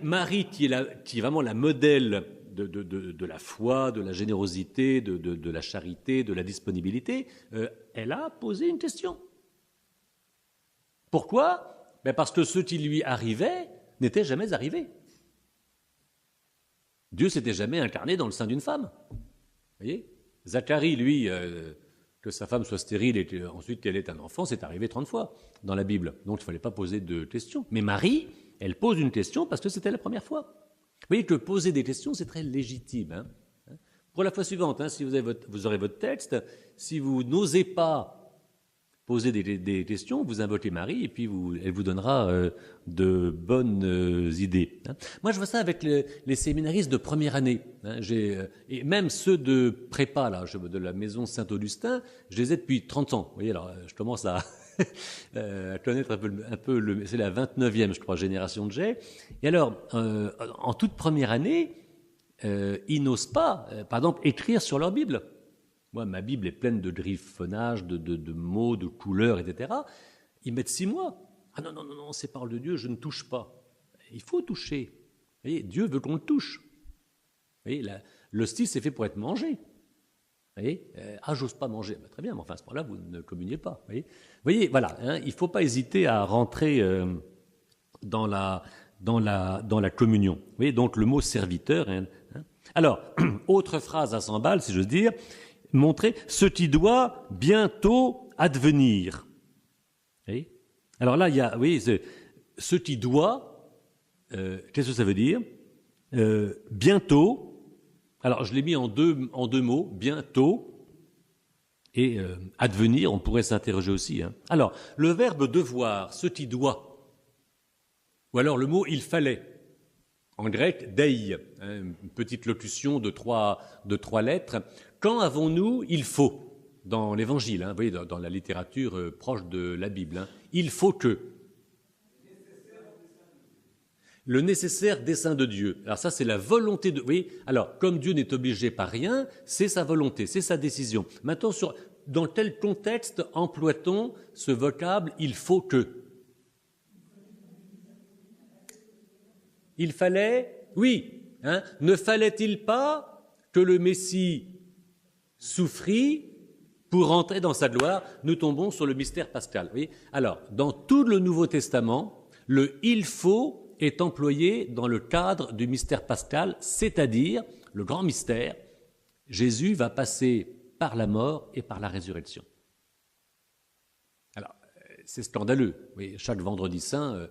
Speaker 2: Marie qui est vraiment la modèle de la foi, de la générosité, de la charité, de la disponibilité, elle a posé une question. Pourquoi? Parce que ce qui lui arrivait n'était jamais arrivé. Dieu s'était jamais incarné dans le sein d'une femme. Vous voyez? Zacharie, lui, que sa femme soit stérile et ensuite qu'elle ait un enfant, c'est arrivé 30 fois dans la Bible. Donc il ne fallait pas poser de questions. Mais Marie, elle pose une question parce que c'était la première fois. Vous voyez que poser des questions, c'est très légitime. Pour la fois suivante, si vous aurez votre texte, si vous n'osez pas poser des questions, vous invoquez Marie et puis elle vous donnera de bonnes idées. Moi, je vois ça avec les séminaristes de première année. Et même ceux de prépa, là, de la maison Saint-Augustin, je les ai depuis 30 ans. Vous voyez, alors je commence à connaître un peu c'est la 29e, je crois, génération que j'ai. Et alors, en toute première année, ils n'osent pas, par exemple, écrire sur leur Bible. Moi, ma Bible est pleine de griffonnage, de mots, de couleurs, etc. Ils mettent 6 mois. Ah non, c'est parole de Dieu, je ne touche pas. Il faut toucher. Vous voyez, Dieu veut qu'on le touche. Vous voyez, l'hostie, c'est fait pour être mangé. Vous voyez, j'ose pas manger. Très bien, mais enfin, à ce moment-là, vous ne communiez pas. Vous voyez, voilà, il ne faut pas hésiter à rentrer dans la communion. Vous voyez, donc le mot serviteur. Alors, autre phrase à 100 balles, si j'ose dire, montrer ce qui doit bientôt advenir. Oui. Alors là, il y a, oui, ce qui doit, qu'est-ce que ça veut dire? Bientôt, alors je l'ai mis en deux mots, bientôt, et advenir, on pourrait s'interroger aussi. Hein. Alors, le verbe devoir, ce qui doit, ou alors le mot il fallait, en grec, dei, hein, une petite locution de trois lettres. Quand avons-nous il faut dans l'Évangile, hein, vous voyez, dans la littérature proche de la Bible, hein, il faut que. Le nécessaire dessein de Dieu. Alors ça, c'est la volonté de... Oui, alors, comme Dieu n'est obligé par rien, c'est sa volonté, c'est sa décision. Maintenant, dans quel contexte emploie-t-on ce vocable « il faut que » ? Il fallait... Oui, hein, ne fallait-il pas que le Messie souffrit pour entrer dans sa gloire? Nous tombons sur le mystère pascal. Oui. Alors, dans tout le Nouveau Testament, le « il faut » est employé dans le cadre du mystère pascal, c'est-à-dire le grand mystère, Jésus va passer par la mort et par la résurrection. Alors, c'est scandaleux. Oui, chaque vendredi saint,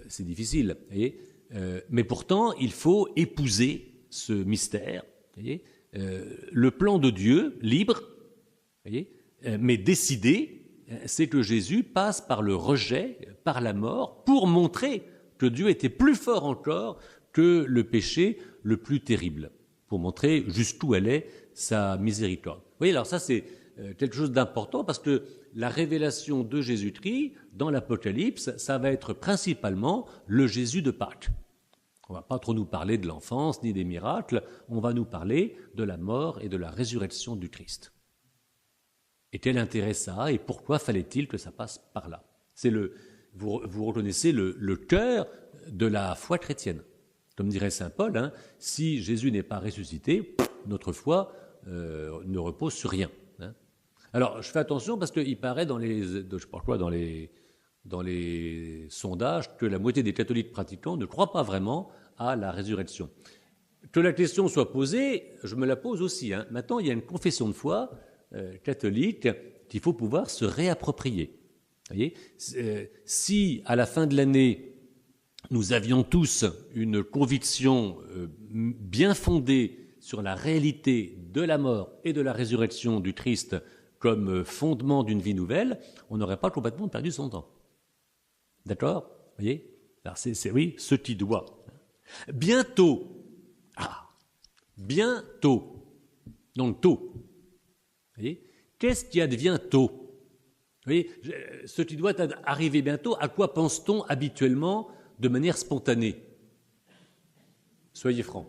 Speaker 2: c'est difficile. Voyez, mais pourtant, il faut épouser ce mystère. Voyez, le plan de Dieu, libre, voyez, mais décidé, c'est que Jésus passe par le rejet, par la mort, pour montrer que Dieu était plus fort encore que le péché le plus terrible, pour montrer jusqu'où allait sa miséricorde. Vous voyez, alors ça c'est quelque chose d'important parce que la révélation de Jésus-Christ dans l'Apocalypse, ça va être principalement le Jésus de Pâques. On ne va pas trop nous parler de l'enfance ni des miracles, on va nous parler de la mort et de la résurrection du Christ. Et quel intérêt ça a et pourquoi fallait-il que ça passe par là? C'est vous reconnaissez le cœur de la foi chrétienne. Comme dirait saint Paul, hein, si Jésus n'est pas ressuscité, notre foi ne repose sur rien. Hein. Alors, je fais attention parce qu'il paraît dans les sondages que la moitié des catholiques pratiquants ne croient pas vraiment à la résurrection. Que la question soit posée, je me la pose aussi. Hein. Maintenant, il y a une confession de foi catholique qu'il faut pouvoir se réapproprier. Voyez, si à la fin de l'année, nous avions tous une conviction bien fondée sur la réalité de la mort et de la résurrection du Christ comme fondement d'une vie nouvelle, on n'aurait pas complètement perdu son temps. D'accord ? Voyez ? Alors oui, ce qui doit. Bientôt. Bientôt. Donc tôt. Voyez ? Qu'est-ce qui advient tôt ? Vous voyez, ce qui doit arriver bientôt, à quoi pense-t-on habituellement de manière spontanée? Soyez francs.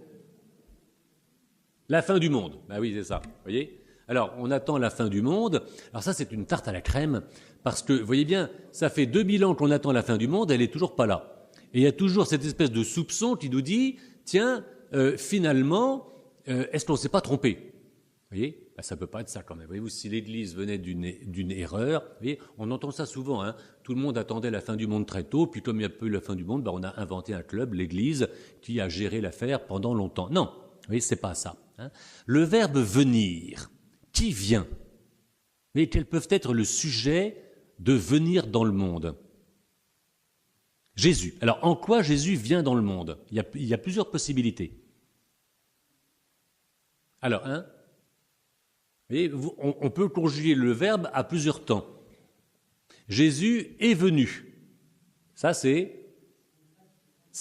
Speaker 2: La fin du monde. Ben oui, c'est ça. Vous voyez? Alors, on attend la fin du monde. Alors ça, c'est une tarte à la crème, parce que, vous voyez bien, ça fait 2000 ans qu'on attend la fin du monde, elle n'est toujours pas là. Et il y a toujours cette espèce de soupçon qui nous dit, tiens, finalement, est-ce qu'on ne s'est pas trompé? Vous voyez? Ben, ça ne peut pas être ça quand même. Voyez-vous, si l'Église venait d'une erreur, vous voyez, on entend ça souvent, hein, tout le monde attendait la fin du monde très tôt, puis comme il n'y a pas eu la fin du monde, ben, on a inventé un club, l'Église, qui a géré l'affaire pendant longtemps. Non, vous voyez, c'est pas ça. Hein. Le verbe venir, qui vient? Mais quels peuvent être le sujet de venir dans le monde? Jésus. Alors, en quoi Jésus vient dans le monde? Il y a plusieurs possibilités. Alors, voyez, on peut conjuguer le verbe à plusieurs temps. Jésus est venu. Ça, c'est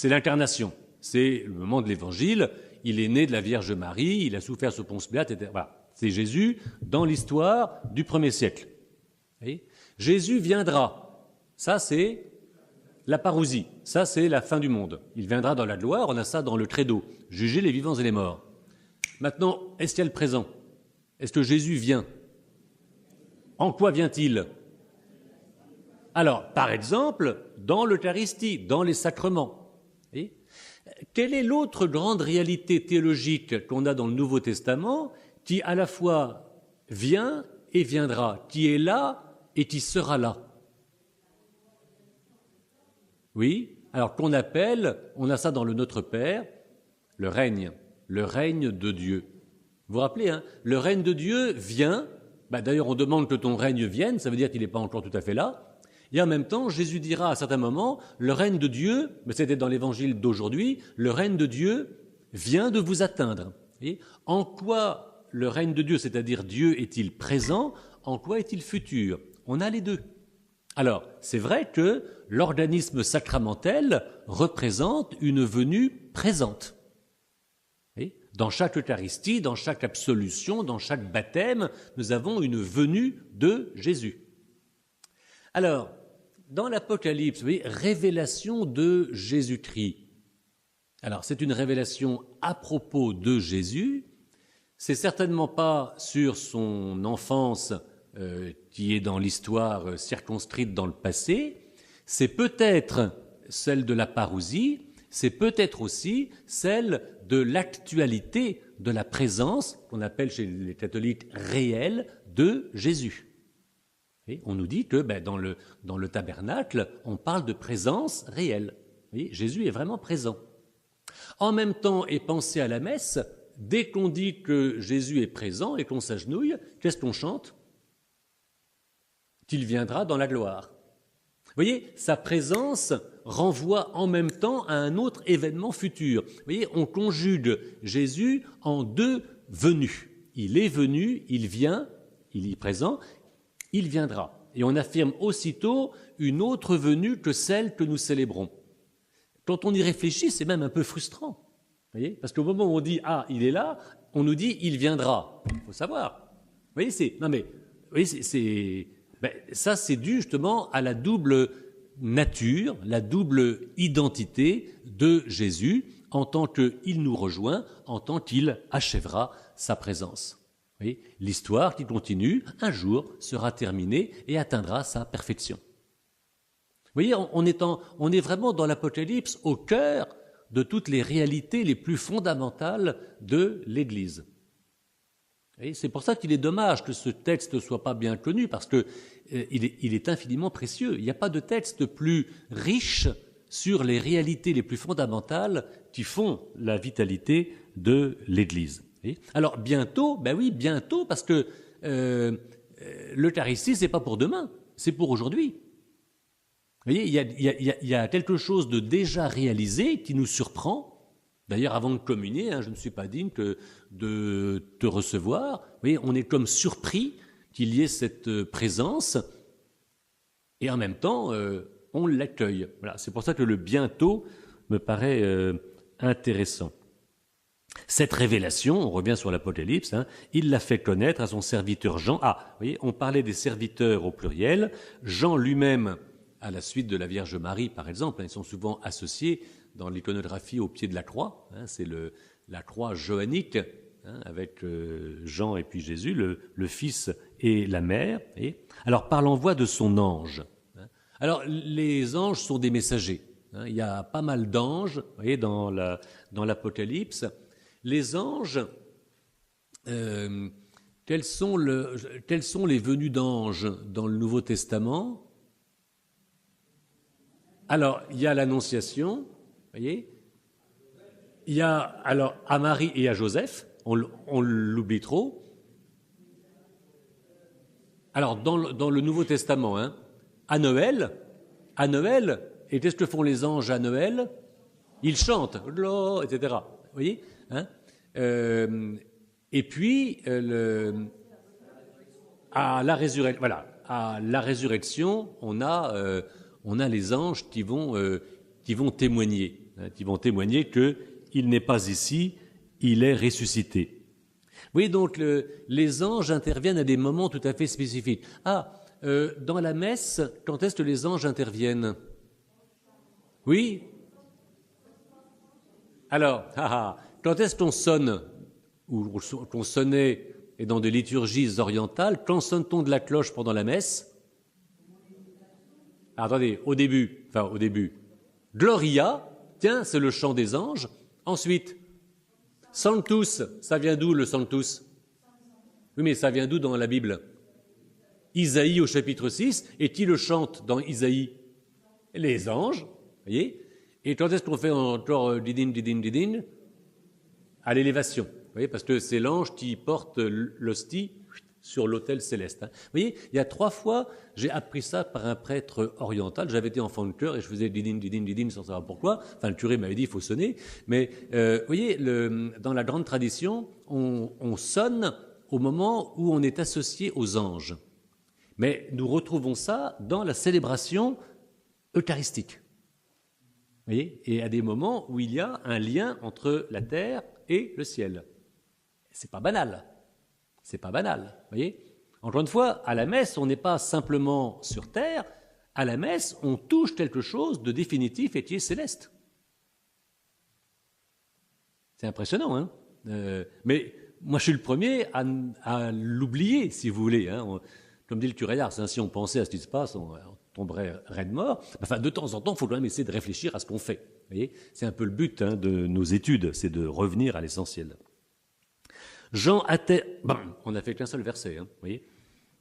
Speaker 2: l'incarnation. C'est le moment de l'Évangile. Il est né de la Vierge Marie, il a souffert sous Ponce Pilate, etc. Voilà. C'est Jésus dans l'histoire du 1er siècle. Voyez, Jésus viendra. Ça, c'est la parousie. Ça, c'est la fin du monde. Il viendra dans la gloire. On a ça dans le credo. Juger les vivants et les morts. Maintenant, est-ce qu'il y a le présent? Est-ce que Jésus vient? En quoi vient-il? Alors, par exemple, dans l'Eucharistie, dans les sacrements. Et quelle est l'autre grande réalité théologique qu'on a dans le Nouveau Testament qui à la fois vient et viendra, qui est là et qui sera là? Oui, alors qu'on appelle, on a ça dans le Notre Père, le règne le règne de Dieu. Vous vous rappelez, hein, le règne de Dieu vient, d'ailleurs on demande que ton règne vienne, ça veut dire qu'il n'est pas encore tout à fait là, et en même temps Jésus dira à certains moments, le règne de Dieu, mais c'était dans l'évangile d'aujourd'hui, le règne de Dieu vient de vous atteindre. Et en quoi le règne de Dieu, c'est-à-dire Dieu, est-il présent? En quoi est-il futur? On a les deux. Alors, c'est vrai que l'organisme sacramentel représente une venue présente. Et dans chaque Eucharistie, dans chaque absolution, dans chaque baptême, nous avons une venue de Jésus. Alors, dans l'Apocalypse, vous voyez, révélation de Jésus-Christ. Alors, c'est une révélation à propos de Jésus. C'est certainement pas sur son enfance qui est dans l'histoire circonscrite dans le passé. C'est peut-être celle de la parousie, c'est peut-être aussi celle de l'actualité de la présence, qu'on appelle chez les catholiques réelle, de Jésus. Et on nous dit que dans le tabernacle, on parle de présence réelle. Vous voyez, Jésus est vraiment présent. En même temps, et pensez à la messe, dès qu'on dit que Jésus est présent et qu'on s'agenouille, qu'est-ce qu'on chante? Qu'il viendra dans la gloire. Vous voyez, sa présence renvoie en même temps à un autre événement futur. Vous voyez, on conjugue Jésus en deux venues. Il est venu, il vient, il est présent, il viendra. Et on affirme aussitôt une autre venue que celle que nous célébrons. Quand on y réfléchit, c'est même un peu frustrant. Vous voyez, parce qu'au moment où on dit « Ah, il est là », on nous dit « Il viendra ». Il faut savoir. Vous voyez, ça, c'est dû justement à la double nature, la double identité de Jésus en tant qu'il nous rejoint, en tant qu'il achèvera sa présence. Vous voyez, l'histoire qui continue, un jour, sera terminée et atteindra sa perfection. Vous voyez, on est vraiment dans l'Apocalypse au cœur de toutes les réalités les plus fondamentales de l'Église. Et c'est pour ça qu'il est dommage que ce texte ne soit pas bien connu, parce qu'il est infiniment précieux. Il n'y a pas de texte plus riche sur les réalités les plus fondamentales qui font la vitalité de l'Église. Alors bientôt, bientôt, parce que l'Eucharistie, ce n'est pas pour demain, c'est pour aujourd'hui. Vous voyez, il y a quelque chose de déjà réalisé qui nous surprend. D'ailleurs, avant de communier, je ne suis pas digne de te recevoir. Vous voyez, on est comme surpris qu'il y ait cette présence, et en même temps, on l'accueille. Voilà, c'est pour ça que le bientôt me paraît intéressant. Cette révélation, on revient sur l'Apocalypse, il l'a fait connaître à son serviteur Jean. Vous voyez, on parlait des serviteurs au pluriel. Jean lui-même, à la suite de la Vierge Marie, par exemple, ils sont souvent associés dans l'iconographie au pied de la croix. C'est la croix johannique, avec Jean et puis Jésus, le Fils et la Mère. Alors, par l'envoi de son ange. Alors, les anges sont des messagers. Il y a pas mal d'anges, vous voyez, dans l'Apocalypse. Les anges, quels sont les venus d'anges dans le Nouveau Testament? Alors, il y a l'Annonciation, vous voyez. Il y a alors à Marie et à Joseph, on l'oublie trop. Alors, dans le Nouveau Testament, à Noël, et qu'est-ce que font les anges à Noël? Ils chantent, etc. Vous voyez, et puis à la résurrection, on a les anges qui vont témoigner, qu'il n'est pas ici, il est ressuscité. Vous voyez, donc les anges interviennent à des moments tout à fait spécifiques. Dans la messe, quand est-ce que les anges interviennent? Oui. Alors, quand est-ce qu'on sonne, ou qu'on sonnait, et dans des liturgies orientales, quand sonne-t-on de la cloche pendant la messe? Attendez, au début. Gloria, tiens, c'est le chant des anges. Ensuite, Sanctus, ça vient d'où le Sanctus? Oui, mais ça vient d'où dans la Bible? Isaïe au chapitre 6, et qui le chante dans Isaïe? Les anges, vous voyez. Et quand est-ce qu'on fait encore didin, didin, didin? à l'élévation. Vous voyez, parce que c'est l'ange qui porte l'hostie sur l'autel céleste. Vous voyez, il y a 3 fois, j'ai appris ça par un prêtre oriental. J'avais été enfant de chœur et je faisais didin, didin, didin sans savoir pourquoi. Enfin, le curé m'avait dit, il faut sonner. Mais, vous voyez, dans la grande tradition, on sonne au moment où on est associé aux anges. Mais nous retrouvons ça dans la célébration eucharistique. Vous voyez, et à des moments où il y a un lien entre la terre et le ciel. C'est pas banal. C'est pas banal. Vous voyez, encore une fois, à la messe, on n'est pas simplement sur terre. À la messe, on touche quelque chose de définitif et qui est céleste. C'est impressionnant, hein. Mais moi, je suis le premier à l'oublier, si vous voulez. Hein. Comme dit le curé d'Ars, hein, si on pensait à ce qui se passe, on tomberait raide mort. Enfin, de temps en temps, il faut quand même essayer de réfléchir à ce qu'on fait. Vous voyez, c'est un peu le but de nos études, c'est de revenir à l'essentiel. Jean atteste... Bon, on n'a fait qu'un seul verset, hein, vous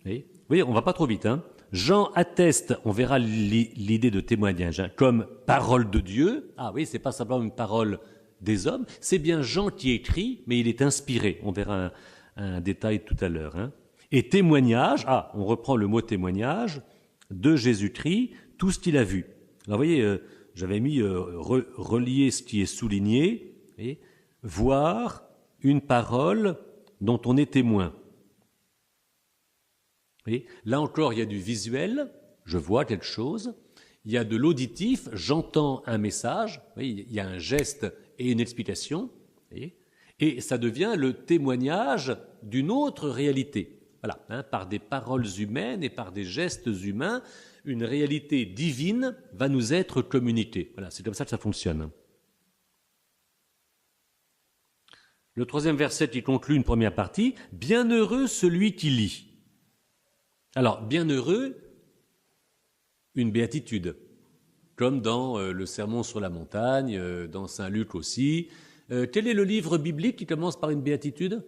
Speaker 2: voyez, on va pas trop vite. Hein. Jean atteste, on verra l'idée de témoignage, hein, comme parole de Dieu. Ah oui, c'est pas simplement une parole des hommes, c'est bien Jean qui écrit, mais il est inspiré. On verra un détail tout à l'heure. Hein. Et témoignage, on reprend le mot témoignage, de Jésus-Christ, tout ce qu'il a vu. Alors vous voyez, j'avais mis relier ce qui est souligné, et voir une parole dont on est témoin. Vous voyez, là encore, il y a du visuel, je vois quelque chose. Il y a de l'auditif, j'entends un message. Vous voyez, il y a un geste et une explication. Vous voyez, et ça devient le témoignage d'une autre réalité. Voilà, hein, par des paroles humaines et par des gestes humains, une réalité divine va nous être communiquée. Voilà, c'est comme ça que ça fonctionne. Le 3e verset qui conclut une première partie, « Bienheureux celui qui lit ». Alors, bienheureux, une béatitude, comme dans le Sermon sur la montagne, dans Saint Luc aussi. Quel est le livre biblique qui commence par une béatitude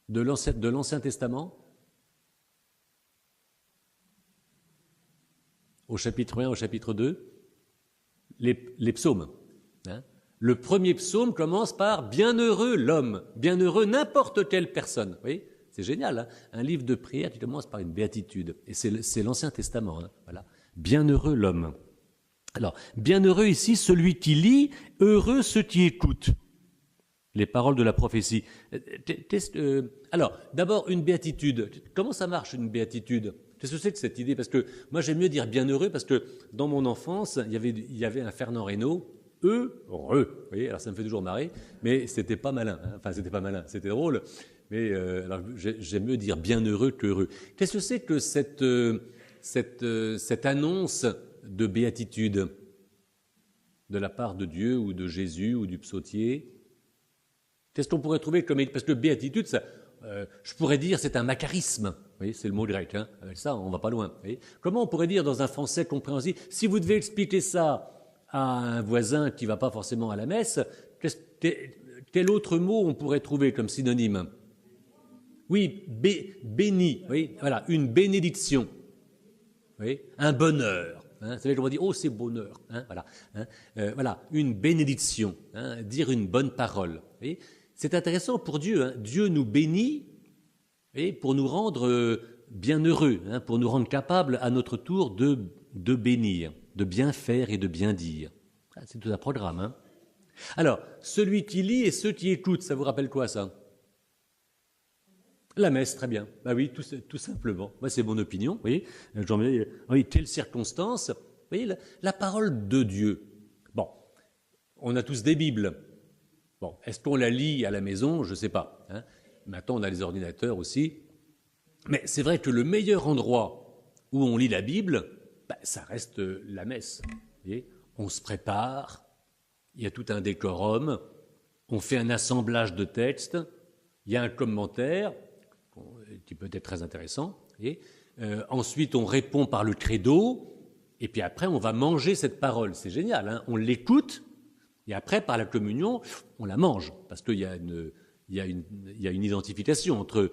Speaker 2: de l'Ancien Testament ? Au chapitre 1, au chapitre 2, les psaumes. Hein. Le premier psaume commence par « Bienheureux l'homme », bienheureux n'importe quelle personne. Vous voyez, c'est génial, hein, un livre de prière qui commence par une béatitude. Et c'est l'Ancien Testament. Hein, voilà. Bienheureux l'homme. Alors, bienheureux ici, celui qui lit, heureux ceux qui écoutent les paroles de la prophétie. Alors, d'abord, une béatitude. Comment ça marche, une béatitude ? Qu'est-ce que c'est que cette idée ? Parce que moi, j'aime mieux dire bienheureux, parce que dans mon enfance, il y avait un Fernand Reynaud, heureux. Vous voyez, alors ça me fait toujours marrer, mais c'était pas malin. Hein. Enfin, c'était pas malin, c'était drôle. Mais alors, j'aime mieux dire bienheureux qu'heureux. Qu'est-ce que c'est que cette annonce de béatitude de la part de Dieu ou de Jésus ou du psautier ? Qu'est-ce qu'on pourrait trouver comme... Parce que béatitude, ça, je pourrais dire c'est un macarisme. Vous voyez, c'est le mot grec. Hein. Avec ça, on va pas loin. Vous voyez. Comment on pourrait dire dans un français compréhensible, si vous devez expliquer ça à un voisin qui va pas forcément à la messe, quel autre mot on pourrait trouver comme synonyme ? Oui, béni. Oui, voilà, une bénédiction. Oui, un bonheur. Hein, vous savez, on va dire, oh, c'est bonheur. Hein, voilà, hein, voilà, une bénédiction. Hein, dire une bonne parole. Vous voyez, c'est intéressant pour Dieu. Hein. Dieu nous bénit et pour nous rendre bienheureux, hein, pour nous rendre capables à notre tour de bénir, de bien faire et de bien dire. Ah, c'est tout un programme. Hein. Alors, celui qui lit et ceux qui écoutent, ça vous rappelle quoi, ça ? La messe, très bien. Bah oui, tout simplement. Moi, c'est mon opinion. Vous voyez, oui, telle circonstance. Vous voyez, la parole de Dieu. Bon, on a tous des Bibles. Bon, est-ce qu'on la lit à la maison ? Je ne sais pas. Hein. Maintenant, on a les ordinateurs aussi. Mais c'est vrai que le meilleur endroit où on lit la Bible, ça reste la messe. Vous voyez, on se prépare, il y a tout un décorum, on fait un assemblage de textes, il y a un commentaire qui peut être très intéressant. Et ensuite, on répond par le credo, et puis après, on va manger cette parole. C'est génial, hein, on l'écoute, et après, par la communion, on la mange, parce qu'il y a une identification entre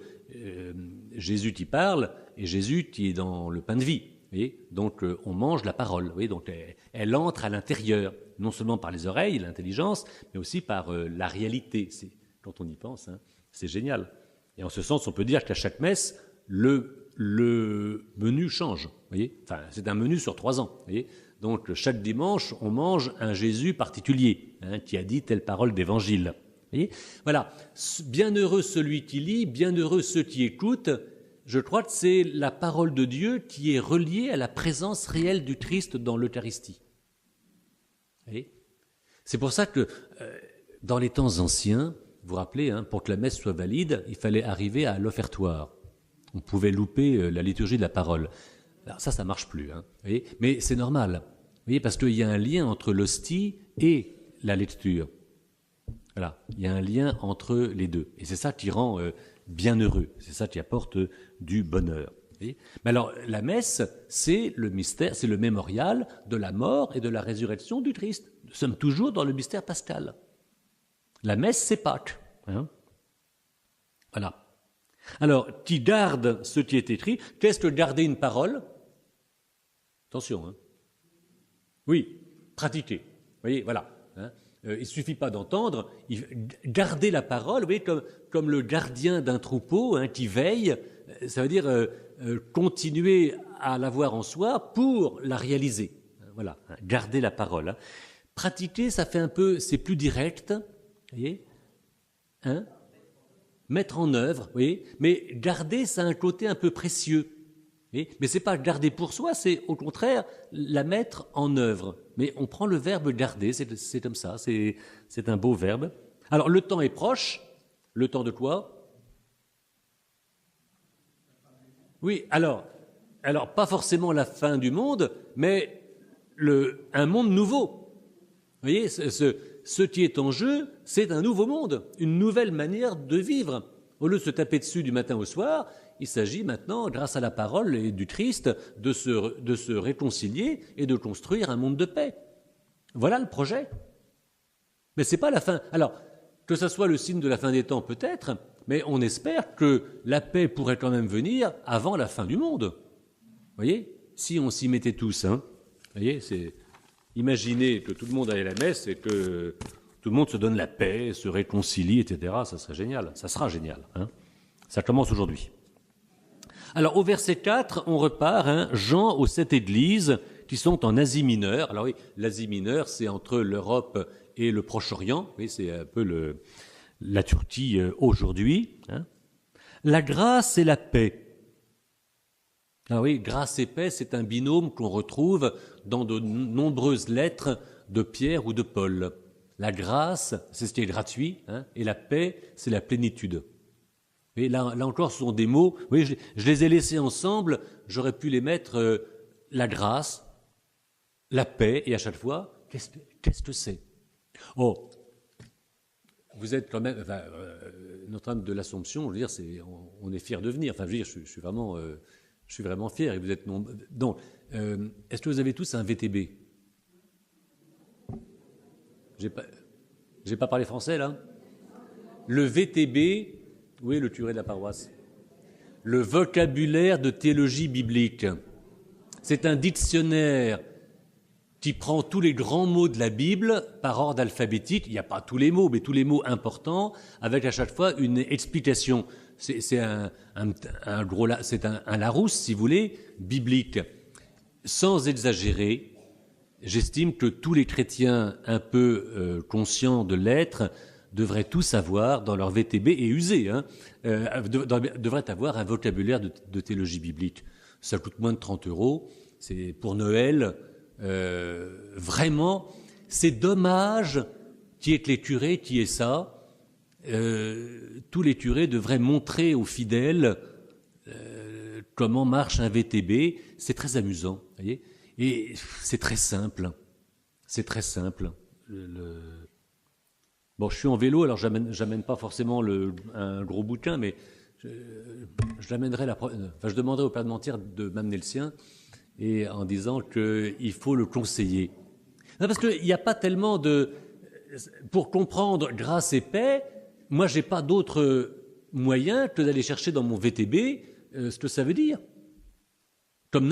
Speaker 2: Jésus qui parle et Jésus qui est dans le pain de vie. Et donc, on mange la parole. Oui, donc, elle entre à l'intérieur, non seulement par les oreilles, l'intelligence, mais aussi par la réalité. quand on y pense, hein. C'est génial. Et en ce sens, on peut dire qu'à chaque messe, le menu change. Vous voyez, enfin, c'est un menu sur 3 ans. Vous voyez, donc chaque dimanche, on mange un Jésus particulier, hein, qui a dit telle parole d'évangile. Vous voyez, voilà. Bienheureux celui qui lit, bienheureux ceux qui écoutent. Je crois que c'est la parole de Dieu qui est reliée à la présence réelle du Christ dans l'Eucharistie. Vous voyez, c'est pour ça que dans les temps anciens, vous vous rappelez, hein, pour que la messe soit valide, il fallait arriver à l'offertoire. On pouvait louper la liturgie de la parole. Alors ça marche plus, hein, vous voyez, mais c'est normal. Vous voyez, parce qu'il y a un lien entre l'hostie et la lecture. Voilà, il y a un lien entre les deux. Et c'est ça qui rend bienheureux, c'est ça qui apporte du bonheur. Vous voyez, mais alors, la messe, c'est le mystère, c'est le mémorial de la mort et de la résurrection du Christ. Nous sommes toujours dans le mystère pascal. La messe, c'est Pâques. Hein, voilà. Alors, qui garde ce qui est écrit, qu'est-ce que garder une parole? Attention, hein. Oui, pratiquer. Vous voyez, voilà. Hein. Il ne suffit pas d'entendre, garder la parole, vous voyez, comme le gardien d'un troupeau, hein, qui veille, ça veut dire continuer à l'avoir en soi pour la réaliser. Voilà, hein, garder la parole. Hein. Pratiquer, ça fait un peu, c'est plus direct, vous voyez, hein, mettre en œuvre, vous voyez, mais garder, ça a un côté un peu précieux. Mais ce n'est pas garder pour soi, c'est au contraire la mettre en œuvre. Mais on prend le verbe garder, c'est comme ça, c'est un beau verbe. Alors le temps est proche, le temps de quoi? Oui, alors pas forcément la fin du monde, mais un monde nouveau. Vous voyez, ce qui est en jeu, c'est un nouveau monde, une nouvelle manière de vivre. Au lieu de se taper dessus du matin au soir, il s'agit maintenant, grâce à la parole et du Christ, de se réconcilier et de construire un monde de paix. Voilà le projet. Mais ce n'est pas la fin. Alors, que ce soit le signe de la fin des temps peut-être, mais on espère que la paix pourrait quand même venir avant la fin du monde. Vous voyez, si on s'y mettait tous, hein. Vous voyez, imaginez que tout le monde aille à la messe et que tout le monde se donne la paix, se réconcilie, etc. Ça serait génial. Ça sera génial. Hein. Ça commence aujourd'hui. Alors, au verset 4, on repart, hein, Jean aux 7 églises qui sont en Asie mineure. Alors oui, l'Asie mineure, c'est entre l'Europe et le Proche-Orient. Oui, c'est un peu la Turquie aujourd'hui. Hein. La grâce et la paix. Ah oui, grâce et paix, c'est un binôme qu'on retrouve dans de nombreuses lettres de Pierre ou de Paul. La grâce, c'est ce qui est gratuit, hein, et la paix, c'est la plénitude. Et là encore, ce sont des mots, oui, je les ai laissés ensemble, j'aurais pu les mettre la grâce, la paix, et à chaque fois, qu'est-ce que c'est? Oh, vous êtes quand même, enfin, Notre-Dame de l'Assomption, je veux dire, on est fiers de venir, enfin, je veux dire, je suis vraiment fier, et vous êtes nombreux. Donc, est-ce que vous avez tous un VTB? J'ai pas parlé français, là? Le VTB, où est le curé de la paroisse? Le vocabulaire de théologie biblique. C'est un dictionnaire qui prend tous les grands mots de la Bible par ordre alphabétique. Il n'y a pas tous les mots, mais tous les mots importants, avec à chaque fois une explication. C'est un Larousse, si vous voulez, biblique. Sans exagérer, j'estime que tous les chrétiens un peu conscients de l'être devraient tous avoir dans leur VTB et user, hein, devraient avoir un vocabulaire de théologie biblique. Ça coûte moins de 30 €. C'est pour Noël. Vraiment, c'est dommage qu'il y ait que les curés qui aient ça. Tous les curés devraient montrer aux fidèles comment marche un VTB. C'est très amusant, vous voyez, et c'est très simple. C'est très simple. Bon, je suis en vélo, alors j'amène pas forcément un gros bouquin, mais je l'amènerai je demanderai au Père de Mentir de m'amener le sien, et en disant qu'il faut le conseiller. Non, parce qu'il n'y a pas tellement pour comprendre grâce et paix, moi j'ai pas d'autre moyen que d'aller chercher dans mon VTB ce que ça veut dire. Comme dans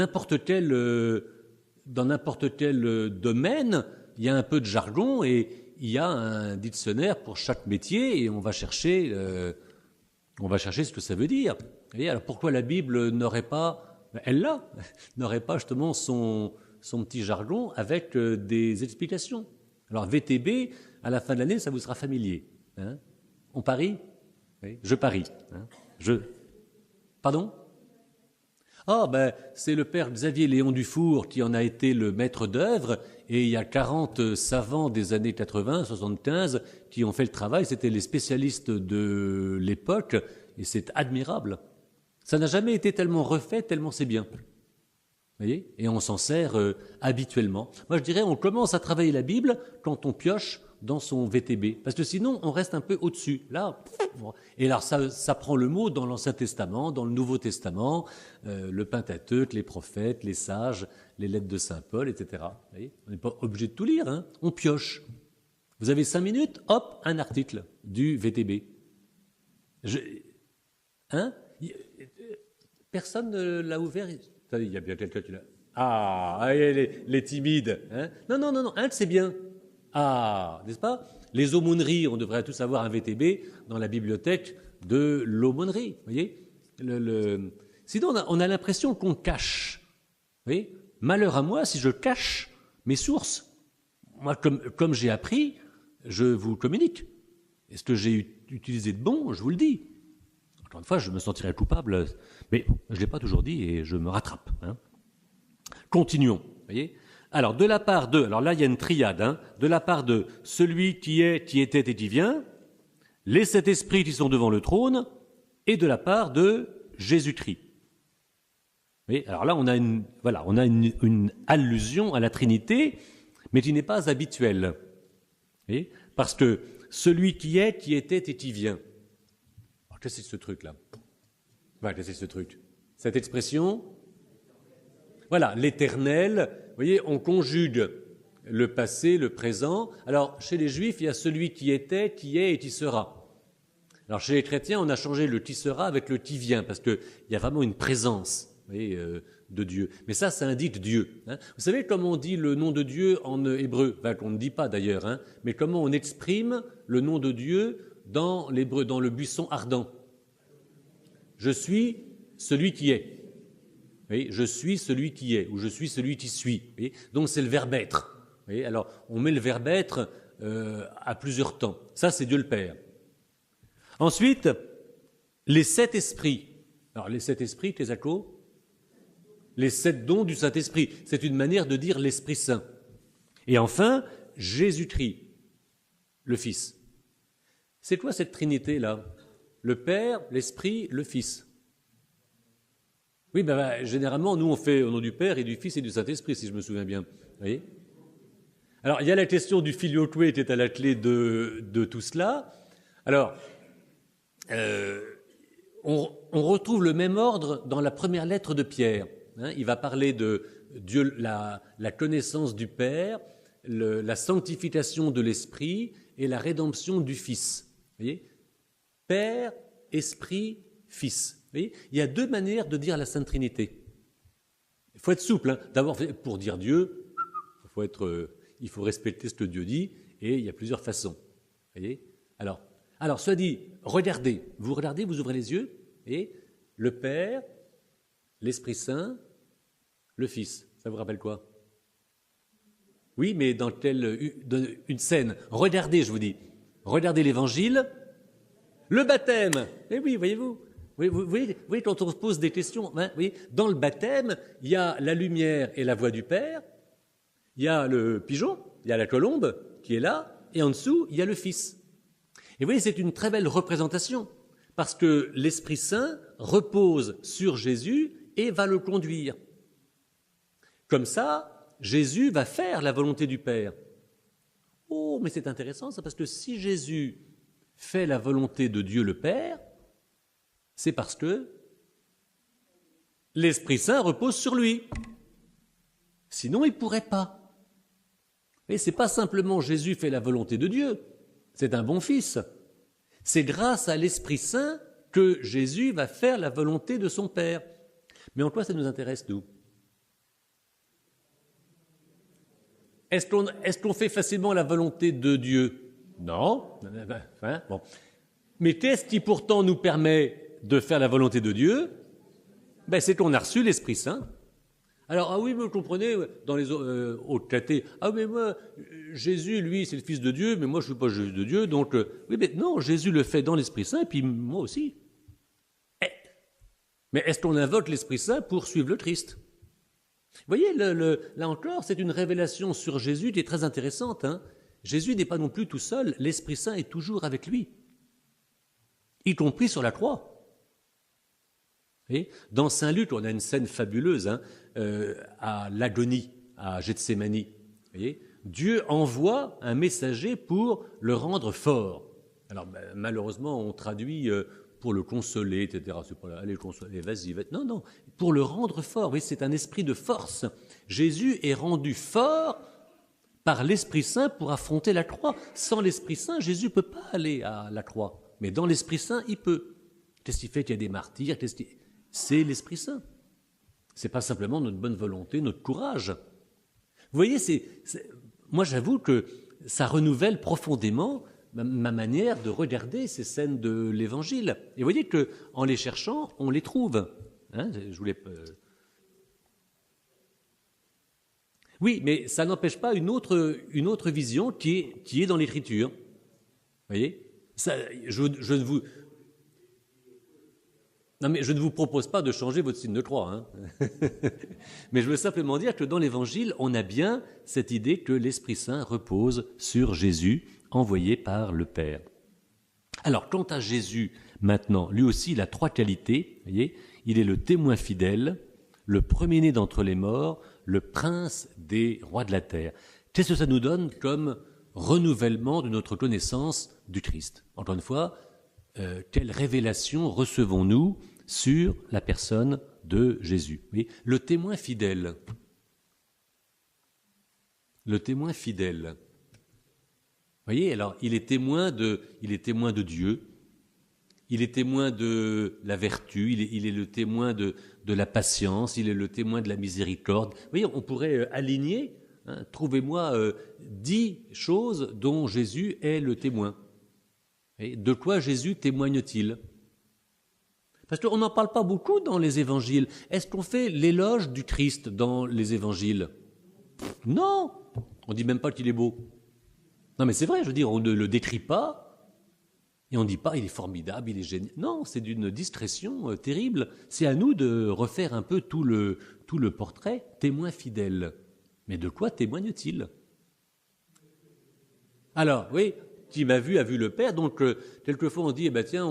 Speaker 2: n'importe quel domaine, il y a un peu de jargon, et il y a un dictionnaire pour chaque métier et on va chercher ce que ça veut dire. Et alors pourquoi la Bible n'aurait pas, n'aurait pas justement son petit jargon avec des explications. Alors VTB, à la fin de l'année, ça vous sera familier. Hein? On parie? Oui. Je parie. Hein? Pardon? C'est le père Xavier Léon Dufour qui en a été le maître d'œuvre, et il y a 40 savants des années 80, 75 qui ont fait le travail, c'était les spécialistes de l'époque, et c'est admirable. Ça n'a jamais été tellement refait, tellement c'est bien. Vous voyez? Et on s'en sert habituellement. Moi je dirais, on commence à travailler la Bible quand on pioche dans son VTB, parce que sinon on reste un peu au-dessus. Là, et alors ça prend le mot dans l'Ancien Testament, dans le Nouveau Testament, le Pentateuque, les prophètes, les sages, les lettres de Saint Paul, etc. Vous voyez, on n'est pas obligé de tout lire, hein, on pioche. Vous avez 5 minutes, hop, un article du VTB. Personne ne l'a ouvert. Il y a bien quelqu'un qui l'a. Ah, les timides. Hein, non, c'est bien. Ah, n'est-ce pas? Les aumôneries, on devrait tous avoir un VTB dans la bibliothèque de l'aumônerie. Vous voyez? Sinon, on a l'impression qu'on cache. Vous voyez? Malheur à moi si je cache mes sources. Moi, comme j'ai appris, je vous communique. Et ce que j'ai utilisé de bon, je vous le dis. Encore une fois, je me sentirais coupable, mais je ne l'ai pas toujours dit et je me rattrape. Hein. Continuons. Vous voyez? Alors, de la part de, alors là, il y a une triade, hein, de la part de celui qui est, qui était et qui vient, les 7 esprits qui sont devant le trône, et de la part de Jésus-Christ. Oui, alors là, on a une allusion à la Trinité, mais qui n'est pas habituelle. Oui, parce que celui qui est, qui était et qui vient. Alors, qu'est-ce que c'est ce truc-là? Qu'est-ce que c'est ce truc? Cette expression? Voilà, l'éternel. Vous voyez, on conjugue le passé, le présent. Alors, chez les Juifs, il y a celui qui était, qui est et qui sera. Alors, chez les chrétiens, on a changé le qui sera avec le qui vient, parce qu'il y a vraiment une présence, vous voyez, de Dieu. Mais ça indique Dieu. Hein. Vous savez comment on dit le nom de Dieu en hébreu? Enfin, qu'on ne dit pas d'ailleurs, hein, mais comment on exprime le nom de Dieu dans l'hébreu, dans le buisson ardent? Je suis celui qui est. Oui, je suis celui qui est, ou je suis celui qui suis. Oui, donc c'est le verbe être. Oui, alors, on met le verbe être à plusieurs temps. Ça, c'est Dieu le Père. Ensuite, les 7 esprits. Alors, les 7 esprits, Tésaco, les 7 dons du Saint-Esprit. C'est une manière de dire l'Esprit Saint. Et enfin, Jésus-Christ, le Fils. C'est quoi cette trinité-là? Le Père, l'Esprit, le Fils. Oui, généralement, nous, on fait au nom du Père et du Fils et du Saint-Esprit, si je me souviens bien. Vous voyez? Alors, il y a la question du filioque qui est à la clé de tout cela. Alors, on retrouve le même ordre dans la première lettre de Pierre. Hein, il va parler de Dieu, la connaissance du Père, la sanctification de l'Esprit et la rédemption du Fils. Vous voyez? Père, Esprit, Fils. Vous voyez, il y a 2 manières de dire la Sainte Trinité. Il faut être souple. Hein. D'abord, pour dire Dieu, il faut respecter ce que Dieu dit, et il y a plusieurs façons. Vous voyez? Alors, soit dit, regardez. Vous regardez, vous ouvrez les yeux, et le Père, l'Esprit Saint, le Fils. Ça vous rappelle quoi? Oui, mais dans une scène. Regardez, je vous dis. Regardez l'Évangile, le baptême. Eh oui, voyez-vous. Vous voyez, quand on se pose des questions, hein, vous voyez, dans le baptême, il y a la lumière et la voix du Père, il y a le pigeon, il y a la colombe qui est là, et en dessous, il y a le Fils. Et vous voyez, c'est une très belle représentation, parce que l'Esprit Saint repose sur Jésus et va le conduire. Comme ça, Jésus va faire la volonté du Père. Oh, mais c'est intéressant ça, parce que si Jésus fait la volonté de Dieu le Père, c'est parce que l'Esprit Saint repose sur lui. Sinon, il ne pourrait pas. Et ce n'est pas simplement Jésus fait la volonté de Dieu, c'est un bon fils. C'est grâce à l'Esprit Saint que Jésus va faire la volonté de son Père. Mais en quoi ça nous intéresse, nous? Est-ce qu'on fait facilement la volonté de Dieu? Non. Bon. Mais qu'est-ce qui pourtant nous permet de faire la volonté de Dieu? C'est qu'on a reçu l'Esprit Saint. Alors, ah oui, mais vous comprenez, dans les autres traités, ah mais moi, Jésus, lui, c'est le Fils de Dieu, mais moi, je ne suis pas le Fils de Dieu, donc, oui, mais non, Jésus le fait dans l'Esprit Saint, et puis moi aussi. Mais est-ce qu'on invoque l'Esprit Saint pour suivre le Christ? Vous voyez, là encore, c'est une révélation sur Jésus qui est très intéressante. Jésus n'est pas non plus tout seul, l'Esprit Saint est toujours avec lui, y compris sur la croix. Et dans Saint Luc, on a une scène fabuleuse à l'agonie, à Gethsémani. Voyez, Dieu envoie un messager pour le rendre fort. Alors malheureusement, on traduit pour le consoler, etc. C'est pas là, allez, consoler, vas-y, non, pour le rendre fort. Oui, c'est un esprit de force. Jésus est rendu fort par l'Esprit Saint pour affronter la croix. Sans l'Esprit Saint, Jésus ne peut pas aller à la croix. Mais dans l'Esprit Saint, il peut. Qu'est-ce qui fait qu'il y a des martyrs? C'est l'Esprit Saint. C'est pas simplement notre bonne volonté, notre courage. Vous voyez, moi j'avoue que ça renouvelle profondément ma manière de regarder ces scènes de l'Évangile. Et vous voyez qu'en les cherchant, on les trouve. Je voulais... Oui, mais ça n'empêche pas une autre vision qui est dans l'Écriture. Vous voyez, je ne vous propose pas de changer votre signe de croix. Mais je veux simplement dire que dans l'Évangile, on a bien cette idée que l'Esprit Saint repose sur Jésus, envoyé par le Père. Alors, quant à Jésus, maintenant, lui aussi, il a 3 qualités. Vous voyez, il est le témoin fidèle, le premier-né d'entre les morts, le prince des rois de la terre. Qu'est-ce que ça nous donne comme renouvellement de notre connaissance du Christ? Encore une fois, quelle révélation recevons-nous sur la personne de Jésus? Oui, le témoin fidèle. Le témoin fidèle. Vous voyez, alors, il est témoin de Dieu, il est témoin de la vertu, il est le témoin de la patience, il est le témoin de la miséricorde. Vous voyez, on pourrait aligner, trouvez-moi 10 choses dont Jésus est le témoin. Et de quoi Jésus témoigne-t-il? Parce qu'on n'en parle pas beaucoup dans les évangiles. Est-ce qu'on fait l'éloge du Christ dans les évangiles? Non, on ne dit même pas qu'il est beau. Non mais c'est vrai, je veux dire, on ne le décrit pas, et on ne dit pas il est formidable, il est génial. Non, c'est d'une discrétion terrible. C'est à nous de refaire un peu tout le portrait, témoin fidèle. Mais de quoi témoigne-t-il? Alors, oui, qui m'a vu a vu le Père, donc quelquefois on dit, tiens,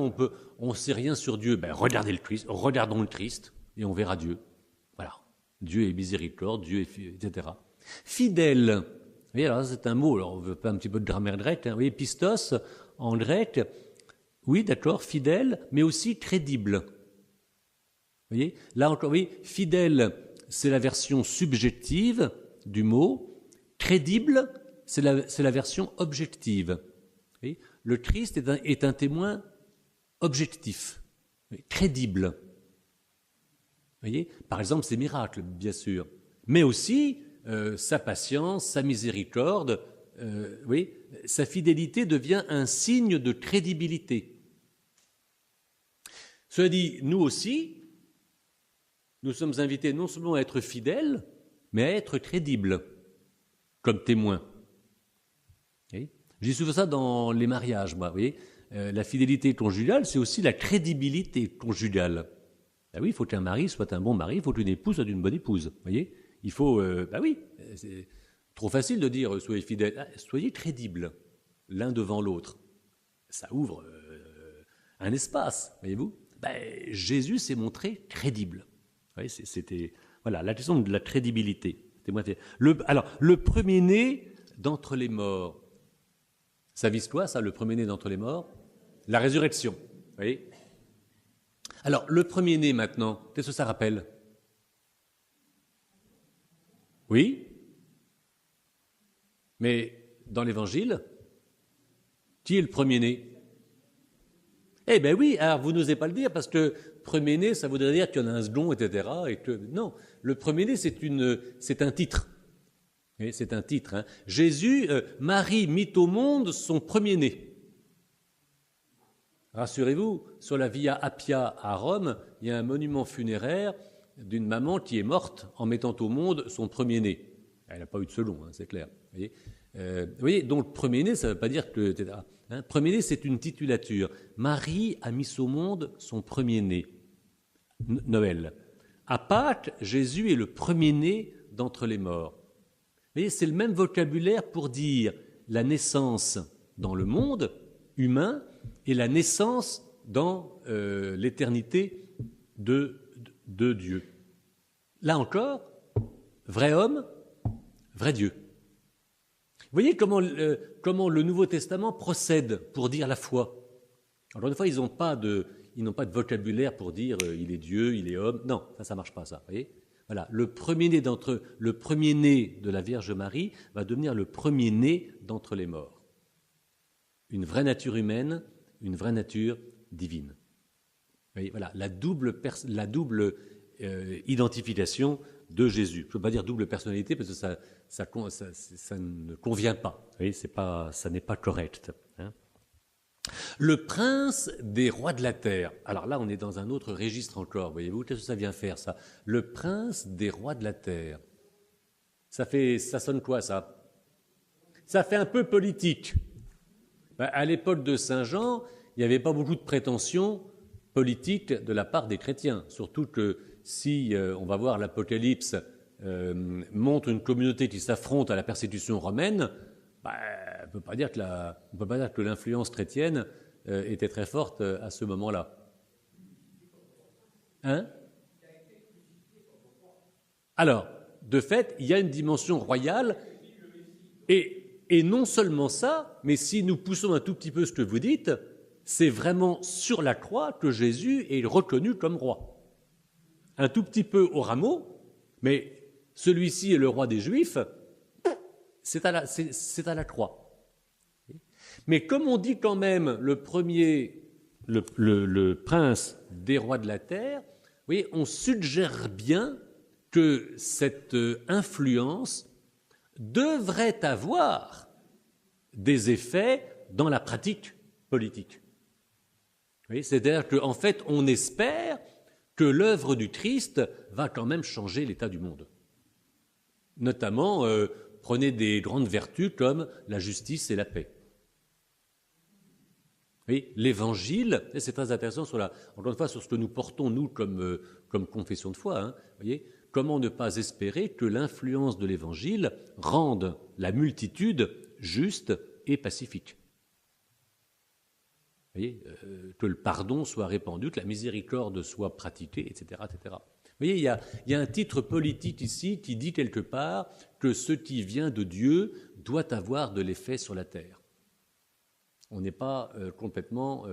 Speaker 2: on sait rien sur Dieu, regardez le Christ, regardons le Christ, et on verra Dieu. Voilà, Dieu est miséricorde, Dieu est, etc. Fidèle, oui, alors c'est un mot, alors on veut pas un petit peu de grammaire grecque, oui, pistos, en grec, oui, d'accord, fidèle, mais aussi crédible. Vous voyez, là encore, oui, fidèle, c'est la version subjective du mot, crédible, c'est la version objective. Oui, le Christ est un témoin objectif, crédible. Vous voyez, par exemple, ses miracles, bien sûr, mais aussi sa patience, sa miséricorde, oui, sa fidélité devient un signe de crédibilité. Cela dit, nous aussi, nous sommes invités non seulement à être fidèles, mais à être crédibles comme témoins. Oui. Je dis souvent ça dans les mariages, moi. Vous voyez, la fidélité conjugale, c'est aussi la crédibilité conjugale. Ben oui, il faut qu'un mari soit un bon mari, il faut qu'une épouse soit une bonne épouse. Vous voyez, il faut, oui, c'est trop facile de dire soyez fidèles, soyez crédibles l'un devant l'autre. Ça ouvre un espace, voyez-vous. Jésus s'est montré crédible. Vous voyez, c'était voilà la question de la crédibilité. Alors, le premier-né d'entre les morts. Ça vise quoi, ça, le premier-né d'entre les morts? La résurrection, vous voyez. Alors, le premier-né, maintenant, qu'est-ce que ça rappelle? Oui. Mais, dans l'Évangile, qui est le premier-né? Eh bien oui, alors vous n'osez pas le dire, parce que premier-né, ça voudrait dire qu'il y en a un second, etc. Et que, non, le premier-né, c'est un titre. Et c'est un titre. Hein. Jésus, Marie mit au monde son premier-né. Rassurez-vous, sur la Via Appia à Rome, il y a un monument funéraire d'une maman qui est morte en mettant au monde son premier-né. Elle n'a pas eu de second, hein, c'est clair. Vous voyez, donc premier-né, ça ne veut pas dire que... Hein, premier-né, c'est une titulature. Marie a mis au monde son premier-né. Noël. À Pâques, Jésus est le premier-né d'entre les morts. Vous voyez, c'est le même vocabulaire pour dire la naissance dans le monde humain et la naissance dans l'éternité de Dieu. Là encore, vrai homme, vrai Dieu. Vous voyez comment le Nouveau Testament procède pour dire la foi. Encore une fois, ils n'ont pas de vocabulaire pour dire il est Dieu, il est homme. Non, ça ne marche pas, ça. Vous voyez ? Voilà, le premier-né de la Vierge Marie va devenir le premier-né d'entre les morts. Une vraie nature humaine, une vraie nature divine. Vous voyez, voilà, la double identification de Jésus. Je ne peux pas dire double personnalité parce que ça ne convient pas. Vous voyez, ça n'est pas correct. Hein. Le prince des rois de la terre. Alors là, on est dans un autre registre encore, voyez-vous. Qu'est-ce que ça vient faire, ça ? Le prince des rois de la terre. Ça sonne quoi, ça ? Ça fait un peu politique. À l'époque de Saint Jean, il n'y avait pas beaucoup de prétentions politiques de la part des chrétiens. Surtout que si, on va voir l'Apocalypse, montre une communauté qui s'affronte à la persécution romaine, on ne peut pas dire que l'influence chrétienne était très forte à ce moment-là. Hein ? Alors, de fait, il y a une dimension royale, et non seulement ça, mais si nous poussons un tout petit peu ce que vous dites, c'est vraiment sur la croix que Jésus est reconnu comme roi. Un tout petit peu au rameau, mais celui-ci est le roi des Juifs, c'est à la croix. Mais comme on dit quand même le prince des rois de la terre, vous voyez, on suggère bien que cette influence devrait avoir des effets dans la pratique politique. Vous voyez, c'est-à-dire qu'en fait, on espère que l'œuvre du Christ va quand même changer l'état du monde. Notamment, prenez des grandes vertus comme la justice et la paix. Oui, l'évangile, et c'est très intéressant encore une fois, sur ce que nous portons, nous, comme confession de foi. Hein, voyez, comment ne pas espérer que l'influence de l'évangile rende la multitude juste et pacifique. Vous voyez, que le pardon soit répandu, que la miséricorde soit pratiquée, etc. etc. Vous voyez, il y a un titre politique ici qui dit quelque part que ce qui vient de Dieu doit avoir de l'effet sur la terre. On n'est pas complètement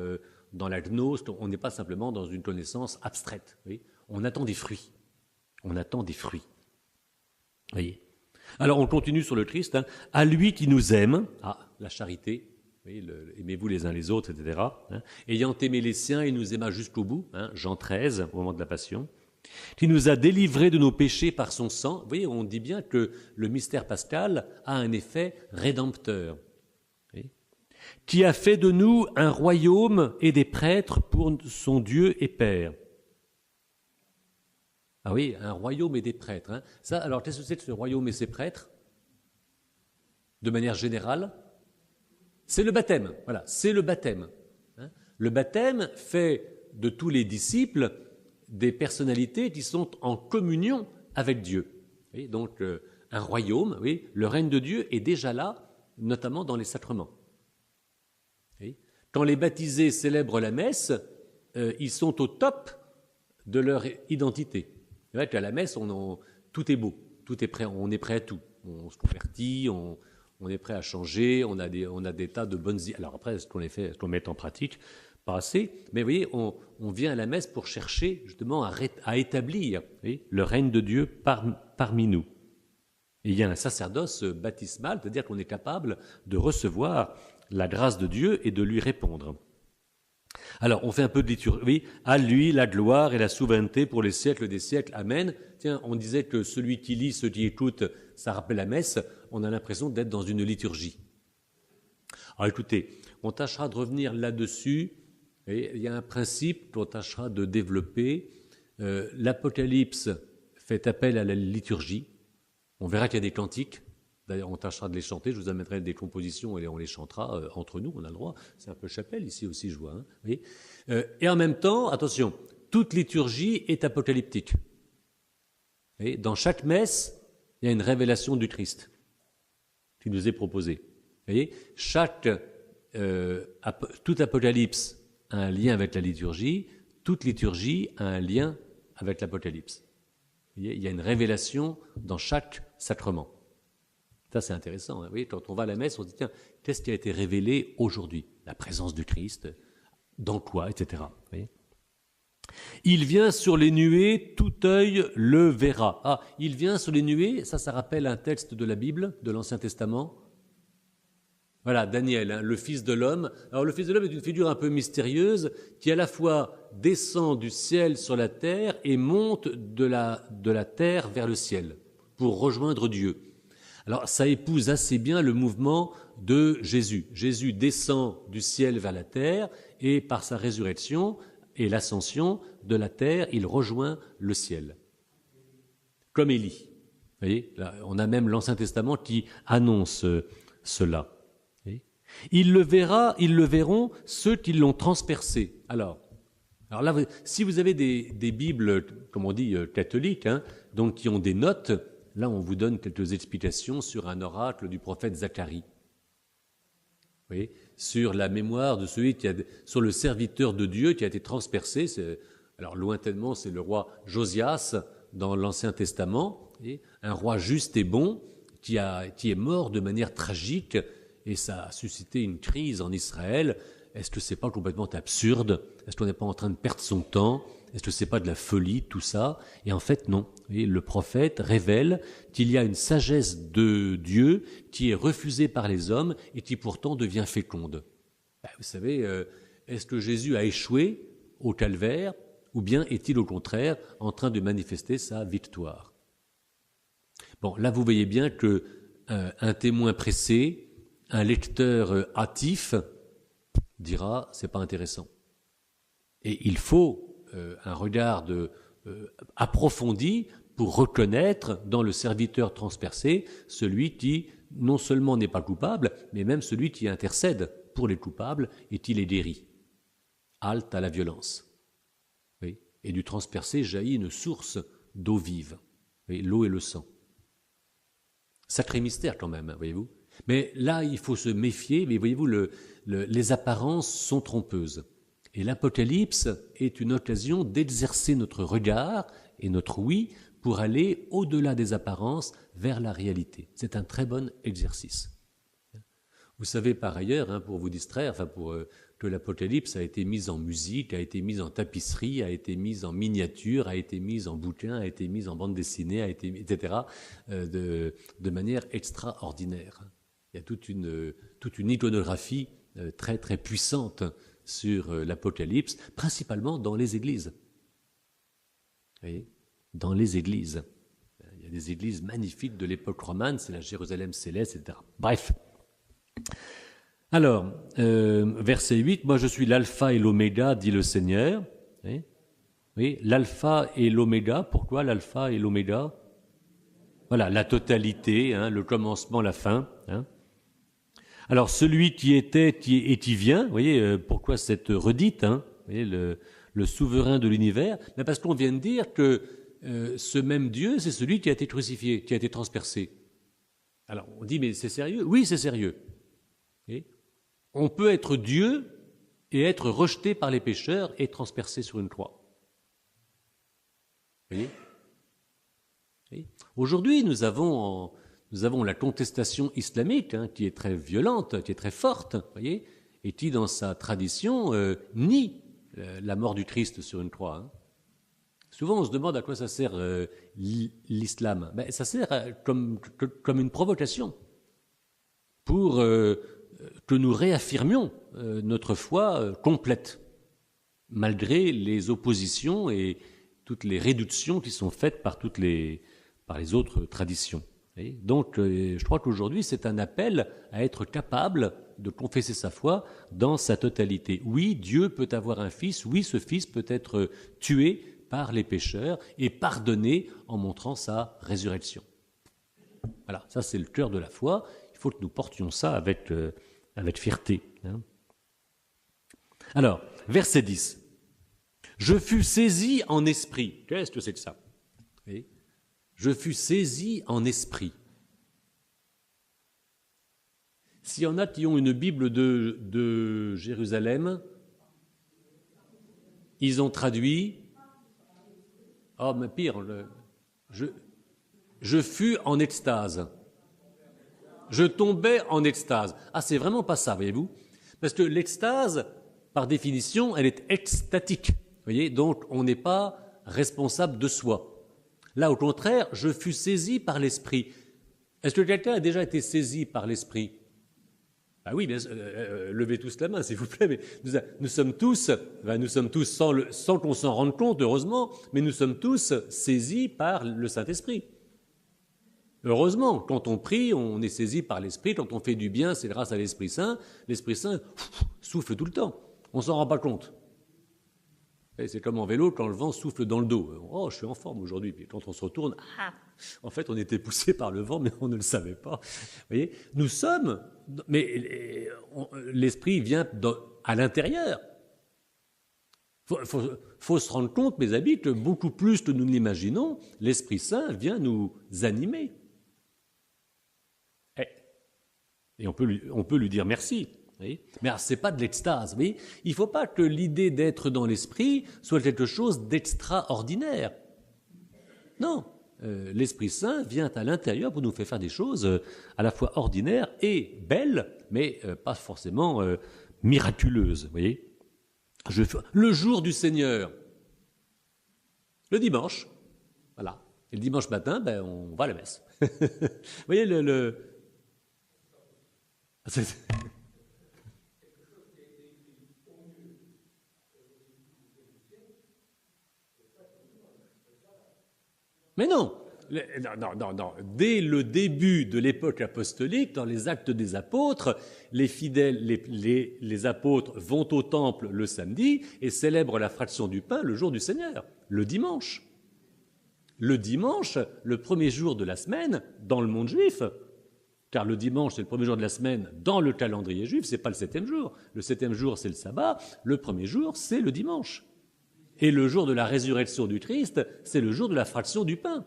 Speaker 2: dans la gnose, on n'est pas simplement dans une connaissance abstraite. Vous voyez, on attend des fruits. On attend des fruits. Vous voyez. Alors on continue sur le Christ. Hein. À lui qui nous aime, la charité, vous voyez, aimez-vous les uns les autres, etc. Hein. Ayant aimé les siens, il nous aima jusqu'au bout. Hein, Jean 13, au moment de la Passion. Qui nous a délivrés de nos péchés par son sang. Vous voyez, on dit bien que le mystère pascal a un effet rédempteur. Qui a fait de nous un royaume et des prêtres pour son Dieu et Père. Ah oui, un royaume et des prêtres. Hein. Ça, alors, qu'est-ce que c'est que ce royaume et ses prêtres ? De manière générale, c'est le baptême. Voilà, c'est le baptême. Hein. Le baptême fait de tous les disciples des personnalités qui sont en communion avec Dieu. Et donc, un royaume, oui, le règne de Dieu est déjà là, notamment dans les sacrements. Et quand les baptisés célèbrent la messe, ils sont au top de leur identité. C'est vrai qu'à la messe, tout est beau, tout est prêt, on est prêt à tout. On se convertit, on est prêt à changer, on a des tas de bonnes idées. Alors après, est-ce qu'on met en pratique ? Pas assez, mais vous voyez, on vient à la messe pour chercher justement à établir, vous voyez, le règne de Dieu parmi nous. Et il y a un sacerdoce baptismal, c'est-à-dire qu'on est capable de recevoir la grâce de Dieu et de lui répondre. Alors, on fait un peu de liturgie. Oui, à lui la gloire et la souveraineté pour les siècles des siècles. Amen. Tiens, on disait que celui qui lit, ceux qui écoutent, ça rappelle la messe. On a l'impression d'être dans une liturgie. Alors écoutez, on tâchera de revenir là-dessus. Et il y a un principe qu'on tâchera de développer. L'Apocalypse fait appel à la liturgie. On verra qu'il y a des cantiques. D'ailleurs, on tâchera de les chanter. Je vous amènerai des compositions et on les chantera entre nous. On a le droit. C'est un peu chapelle ici aussi, je vois. Hein, oui. Et en même temps, attention, toute liturgie est apocalyptique. Et dans chaque messe, il y a une révélation du Christ qui nous est proposée. Vous voyez, toute apocalypse a un lien avec la liturgie. Toute liturgie a un lien avec l'Apocalypse. Il y a une révélation dans chaque sacrement. Ça, c'est intéressant. Hein. Vous voyez, quand on va à la messe, on se dit, tiens, qu'est-ce qui a été révélé aujourd'hui? La présence du Christ, dans quoi, etc. Vous voyez, il vient sur les nuées, tout œil le verra. Ah, il vient sur les nuées, ça rappelle un texte de la Bible, de l'Ancien Testament. Voilà, Daniel, hein, le Fils de l'homme. Alors, le Fils de l'homme est une figure un peu mystérieuse qui à la fois descend du ciel sur la terre et monte de la terre vers le ciel pour rejoindre Dieu. Alors, ça épouse assez bien le mouvement de Jésus. Jésus descend du ciel vers la terre et par sa résurrection et l'ascension de la terre, il rejoint le ciel. Comme Élie. Vous voyez, là, on a même l'Ancien Testament qui annonce cela. Il le verront ceux qui l'ont transpercé. Alors là, si vous avez des Bibles, comme on dit, catholiques, hein, donc qui ont des notes, là on vous donne quelques explications sur un oracle du prophète Zacharie. Vous voyez, sur la mémoire de celui sur le serviteur de Dieu qui a été transpercé. Alors lointainement, c'est le roi Josias dans l'Ancien Testament, un roi juste et bon qui est mort de manière tragique. Et ça a suscité une crise en Israël. Est-ce que c'est pas complètement absurde? Est-ce qu'on n'est pas en train de perdre son temps? Est-ce que c'est pas de la folie, tout ça? Et en fait, non. Et le prophète révèle qu'il y a une sagesse de Dieu qui est refusée par les hommes et qui pourtant devient féconde. Vous savez, est-ce que Jésus a échoué au calvaire ou bien est-il au contraire en train de manifester sa victoire? Bon, là vous voyez bien que un témoin pressé, un lecteur hâtif dira c'est pas intéressant. Et il faut un regard approfondi pour reconnaître dans le serviteur transpercé celui qui non seulement n'est pas coupable, mais même celui qui intercède pour les coupables et qui les guérit. Halte à la violence. Oui. Et du transpercé jaillit une source d'eau vive. Oui, l'eau et le sang. Sacré mystère quand même, voyez-vous. Mais là, il faut se méfier, mais voyez-vous, les apparences sont trompeuses. Et l'Apocalypse est une occasion d'exercer notre regard et notre oui pour aller au-delà des apparences vers la réalité. C'est un très bon exercice. Vous savez par ailleurs, pour vous distraire, que l'Apocalypse a été mise en musique, a été mise en tapisserie, a été mise en miniature, a été mise en bouquin, a été mise en bande dessinée, etc., de manière extraordinaire. Il y a toute une iconographie très très puissante sur l'Apocalypse, principalement dans les églises. Vous voyez, dans les églises. Il y a des églises magnifiques de l'époque romane, c'est la Jérusalem céleste, etc. Bref. Alors, verset 8, « Moi je suis l'alpha et l'oméga, dit le Seigneur. » Oui, l'alpha et l'oméga, pourquoi l'alpha et l'oméga? Voilà, la totalité, le commencement, la fin. Alors, celui qui était et qui vient, vous voyez, pourquoi cette redite, vous voyez, le souverain de l'univers? Mais parce qu'on vient de dire que ce même Dieu, c'est celui qui a été crucifié, qui a été transpercé. Alors, on dit, mais c'est sérieux? Oui, c'est sérieux. Et on peut être Dieu et être rejeté par les pécheurs et transpercé sur une croix. Vous voyez? Aujourd'hui, nous avons la contestation islamique qui est très violente, qui est très forte, voyez, et qui, dans sa tradition, nie la mort du Christ sur une croix. Souvent, on se demande à quoi ça sert l'islam. Ça sert comme une provocation pour que nous réaffirmions notre foi complète. malgré les oppositions et toutes les réductions qui sont faites par les autres traditions. Donc, je crois qu'aujourd'hui, c'est un appel à être capable de confesser sa foi dans sa totalité. Oui, Dieu peut avoir un fils, oui, ce fils peut être tué par les pécheurs et pardonné en montrant sa résurrection. Voilà, ça c'est le cœur de la foi. Il faut que nous portions ça avec fierté. Alors, verset 10. Je fus saisi en esprit. Qu'est-ce que c'est que ça ? Je fus saisi en esprit. S'il y en a qui ont une Bible de Jérusalem, ils ont traduit. Oh, mais pire, je fus en extase. Je tombais en extase. Ah, c'est vraiment pas ça, voyez-vous ? Parce que l'extase, par définition, elle est extatique. Voyez, donc on n'est pas responsable de soi. Là, au contraire, je fus saisi par l'Esprit. Est-ce que quelqu'un a déjà été saisi par l'Esprit ? Ah oui, bien, levez tous la main, s'il vous plaît. Mais nous sommes tous sans qu'on s'en rende compte, heureusement, mais nous sommes tous saisis par le Saint-Esprit. Heureusement, quand on prie, on est saisi par l'Esprit. Quand on fait du bien, c'est grâce à l'Esprit Saint. L'Esprit Saint souffle tout le temps. On ne s'en rend pas compte. Et c'est comme en vélo, quand le vent souffle dans le dos. Oh, je suis en forme aujourd'hui. Puis quand on se retourne, en fait, on était poussé par le vent, mais on ne le savait pas. Vous voyez, nous sommes, mais l'esprit vient à l'intérieur. Faut se rendre compte, mes amis, que beaucoup plus que nous ne l'imaginons, l'Esprit Saint vient nous animer. Et on peut lui dire merci. Mais ce n'est pas de l'extase. Il ne faut pas que l'idée d'être dans l'esprit soit quelque chose d'extraordinaire. Non, l'Esprit Saint vient à l'intérieur pour nous faire des choses à la fois ordinaires et belles, mais pas forcément miraculeuses. Voyez, le jour du Seigneur, le dimanche, voilà. Et le dimanche matin, on va à la messe. Vous voyez, Mais non, dès le début de l'époque apostolique, dans les Actes des Apôtres, les fidèles, les apôtres vont au temple le samedi et célèbrent la fraction du pain le jour du Seigneur, le dimanche. Le dimanche, le premier jour de la semaine, dans le monde juif, car le dimanche, c'est le premier jour de la semaine dans le calendrier juif, c'est pas le 7e jour. Le 7e jour, c'est le sabbat. Le premier jour, c'est le dimanche. Et le jour de la résurrection du Christ, c'est le jour de la fraction du pain.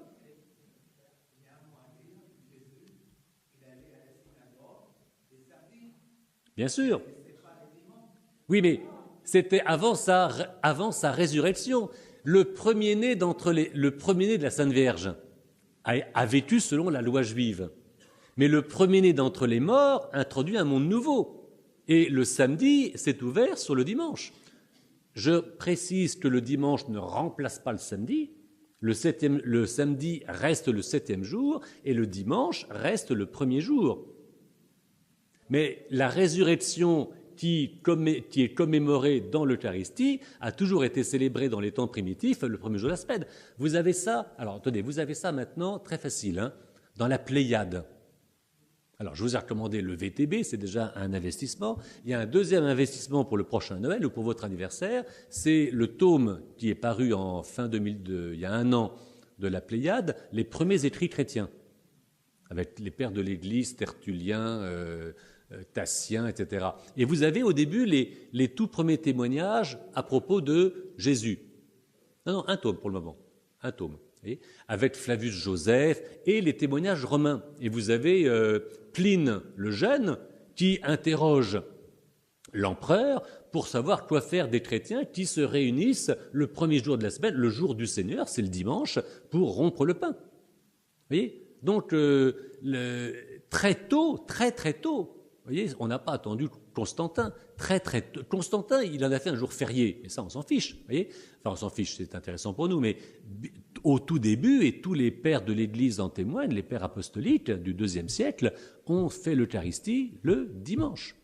Speaker 2: Bien sûr. Oui, mais c'était avant sa résurrection. Le premier-né de la Sainte Vierge a vécu selon la loi juive. Mais le premier-né d'entre les morts introduit un monde nouveau. Et le samedi s'est ouvert sur le dimanche. Je précise que le dimanche ne remplace pas le samedi. Le samedi reste le 7e jour et le dimanche reste le premier jour. Mais la résurrection qui est commémorée dans l'Eucharistie a toujours été célébrée dans les temps primitifs le premier jour de la semaine. Vous avez ça, alors attendez, vous avez ça maintenant très facile, dans la Pléiade. Alors, je vous ai recommandé le VTB, c'est déjà un investissement. Il y a un deuxième investissement pour le prochain Noël ou pour votre anniversaire. C'est le tome qui est paru en fin 2002, il y a un an, de la Pléiade, les premiers écrits chrétiens, avec les pères de l'Église, Tertullien, Tassien, etc. Et vous avez au début les tout premiers témoignages à propos de Jésus. Non, un tome pour le moment, un tome. Avec Flavius Joseph et les témoignages romains. Et vous avez Pline le Jeune qui interroge l'empereur pour savoir quoi faire des chrétiens qui se réunissent le premier jour de la semaine, le jour du Seigneur, c'est le dimanche, pour rompre le pain. Vous voyez ? Donc, très tôt, très tôt, vous voyez, on n'a pas attendu Constantin, très tôt. Constantin, il en a fait un jour férié, et ça, on s'en fiche, vous voyez. Enfin, on s'en fiche, c'est intéressant pour nous, mais au tout début, et tous les pères de l'Église en témoignent, les pères apostoliques du IIe siècle, ont fait l'Eucharistie le dimanche.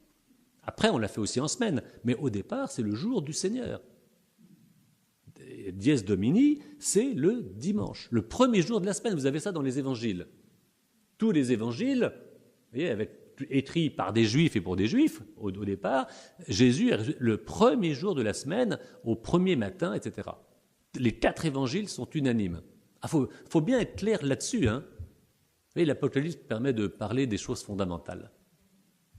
Speaker 2: Après, on l'a fait aussi en semaine, mais au départ, c'est le jour du Seigneur. c'est Dies Domini, c'est le dimanche, le premier jour de la semaine. Vous avez ça dans les évangiles. Tous les évangiles, vous voyez, écrits par des juifs et pour des juifs, au départ, Jésus est le premier jour de la semaine, au premier matin, etc. Les 4 évangiles sont unanimes. Il faut bien être clair là-dessus. Hein. Vous voyez, l'Apocalypse permet de parler des choses fondamentales.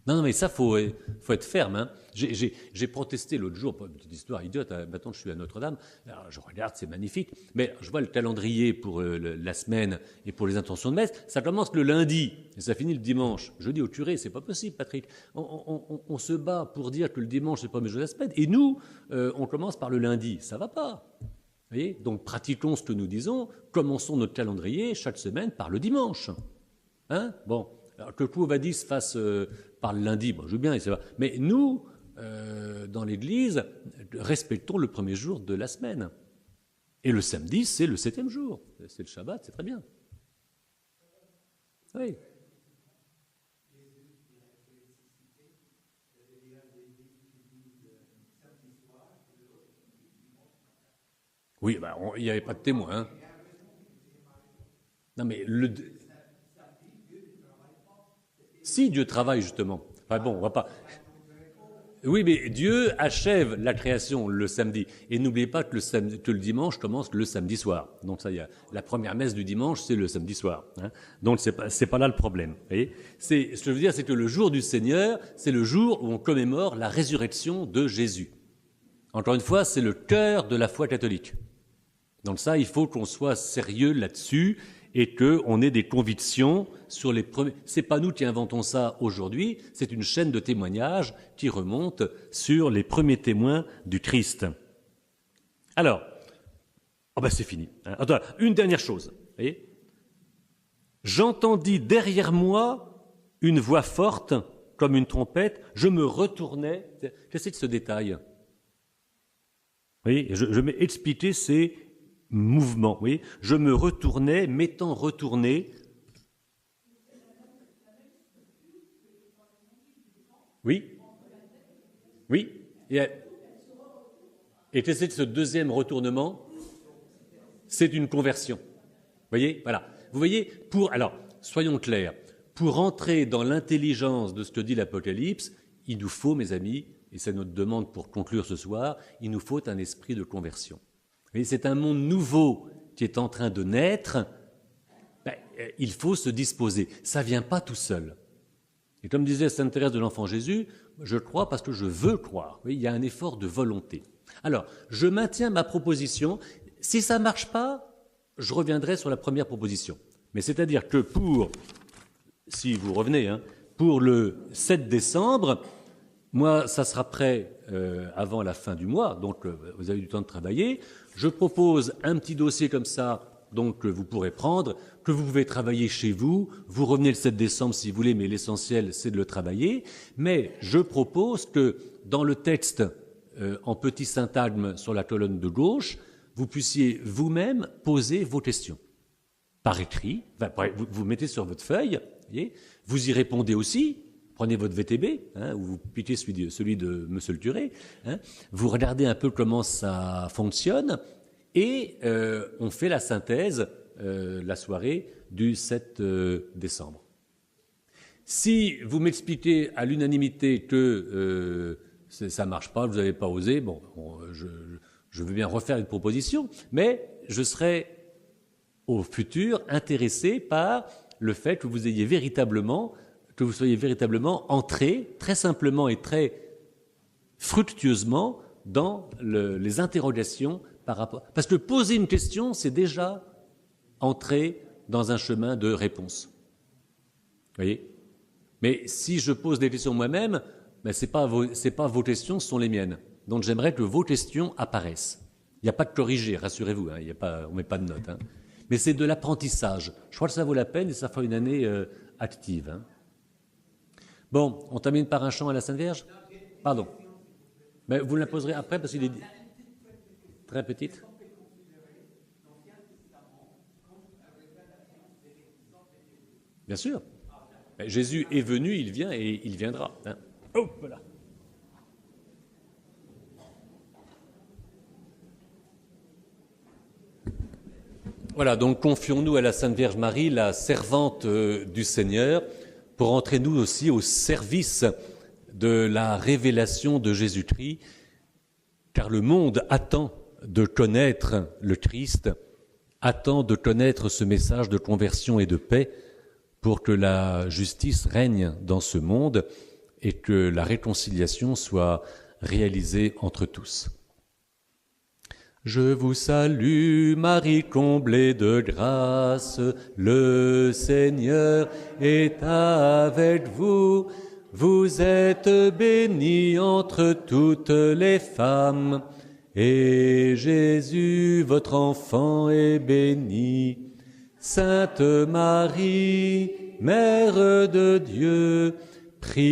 Speaker 2: Non, mais ça, faut être ferme. Hein. J'ai protesté l'autre jour, une petite histoire idiote, hein. Maintenant je suis à Notre-Dame, alors, je regarde, c'est magnifique, mais je vois le calendrier pour la semaine et pour les intentions de messe, ça commence le lundi et ça finit le dimanche. Je dis au curé, c'est pas possible, Patrick. On se bat pour dire que le dimanche, c'est le premier jour de la semaine, et nous, on commence par le lundi. Ça va pas. Vous voyez, donc pratiquons ce que nous disons, commençons notre calendrier chaque semaine par le dimanche. Hein, bon. Alors, que Quo Vadis fasse par le lundi, bon, je veux bien, mais nous, dans l'Église, respectons le premier jour de la semaine. Et le samedi, c'est le 7e jour. C'est le Shabbat, c'est très bien. Oui. Oui, ben, il n'y avait pas de témoin. Hein. Non, mais si Dieu travaille, justement. Enfin bon, on va pas. Oui, mais Dieu achève la création le samedi. Et n'oubliez pas que le dimanche commence le samedi soir. Donc ça, la première messe du dimanche, c'est le samedi soir. Hein. Donc c'est pas là le problème. Vous voyez, ce que je veux dire, c'est que le jour du Seigneur, c'est le jour où on commémore la résurrection de Jésus. Encore une fois, c'est le cœur de la foi catholique. Donc ça, il faut qu'on soit sérieux là-dessus et qu'on ait des convictions sur les premiers. C'est pas nous qui inventons ça aujourd'hui, c'est une chaîne de témoignages qui remonte sur les premiers témoins du Christ. Alors, c'est fini. Attends, une dernière chose. Vous voyez, j'entendis derrière moi une voix forte, comme une trompette. Je me retournais. Qu'est-ce que ce détail? Vous voyez, je vais expliquer ces mouvements. Vous voyez, je me retournais, m'étant retourné. Oui. Oui. Et qu'est-ce que ce deuxième retournement? C'est une conversion. Vous voyez, voilà. Vous voyez, alors, soyons clairs, pour entrer dans l'intelligence de ce que dit l'Apocalypse, il nous faut, mes amis, et c'est notre demande pour conclure ce soir, il nous faut un esprit de conversion. Vous voyez, c'est un monde nouveau qui est en train de naître. Il faut se disposer. Ça ne vient pas tout seul. Et comme disait Sainte Thérèse de l'Enfant Jésus, je crois parce que je veux croire. Oui, il y a un effort de volonté. Alors, je maintiens ma proposition. Si ça ne marche pas, je reviendrai sur la première proposition. Mais c'est-à-dire que si vous revenez, pour le 7 décembre, moi, ça sera prêt avant la fin du mois, donc vous avez du temps de travailler. Je propose un petit dossier comme ça, donc que vous pourrez prendre, que vous pouvez travailler chez vous. Vous revenez le 7 décembre si vous voulez, mais l'essentiel, c'est de le travailler. Mais je propose que dans le texte, en petit syntagme sur la colonne de gauche, vous puissiez vous-même poser vos questions. Par écrit, vous mettez sur votre feuille, vous y répondez aussi. Prenez votre VTB, ou vous piquez celui de M. le curé, vous regardez un peu comment ça fonctionne, et on fait la synthèse la soirée du 7 décembre. Si vous m'expliquez à l'unanimité que ça ne marche pas, vous n'avez pas osé, je veux bien refaire une proposition, mais je serai au futur intéressé par le fait que vous soyez véritablement entré très simplement et très fructueusement dans les interrogations par rapport. Parce que poser une question, c'est déjà entrer dans un chemin de réponse. Vous voyez ? Mais si je pose des questions moi-même, c'est pas vos questions, ce sont les miennes. Donc j'aimerais que vos questions apparaissent. Il n'y a pas de corriger, rassurez-vous, on ne met pas de notes. Mais c'est de l'apprentissage. Je crois que ça vaut la peine et ça fera une année active. Bon, on termine par un chant à la Sainte Vierge ? Pardon. Mais vous la poserez après parce qu'il est très petite. Bien sûr. Jésus est venu, il vient et il viendra. Oh, voilà. Voilà, donc confions-nous à la Sainte Vierge Marie, la servante du Seigneur, pour entrer nous aussi au service de la révélation de Jésus-Christ, car le monde attend de connaître le Christ, attend de connaître ce message de conversion et de paix pour que la justice règne dans ce monde et que la réconciliation soit réalisée entre tous. Je vous salue, Marie comblée de grâce, le Seigneur est avec vous. Vous êtes bénie entre toutes les femmes, et Jésus, votre enfant, est béni. Sainte Marie, Mère de Dieu, priez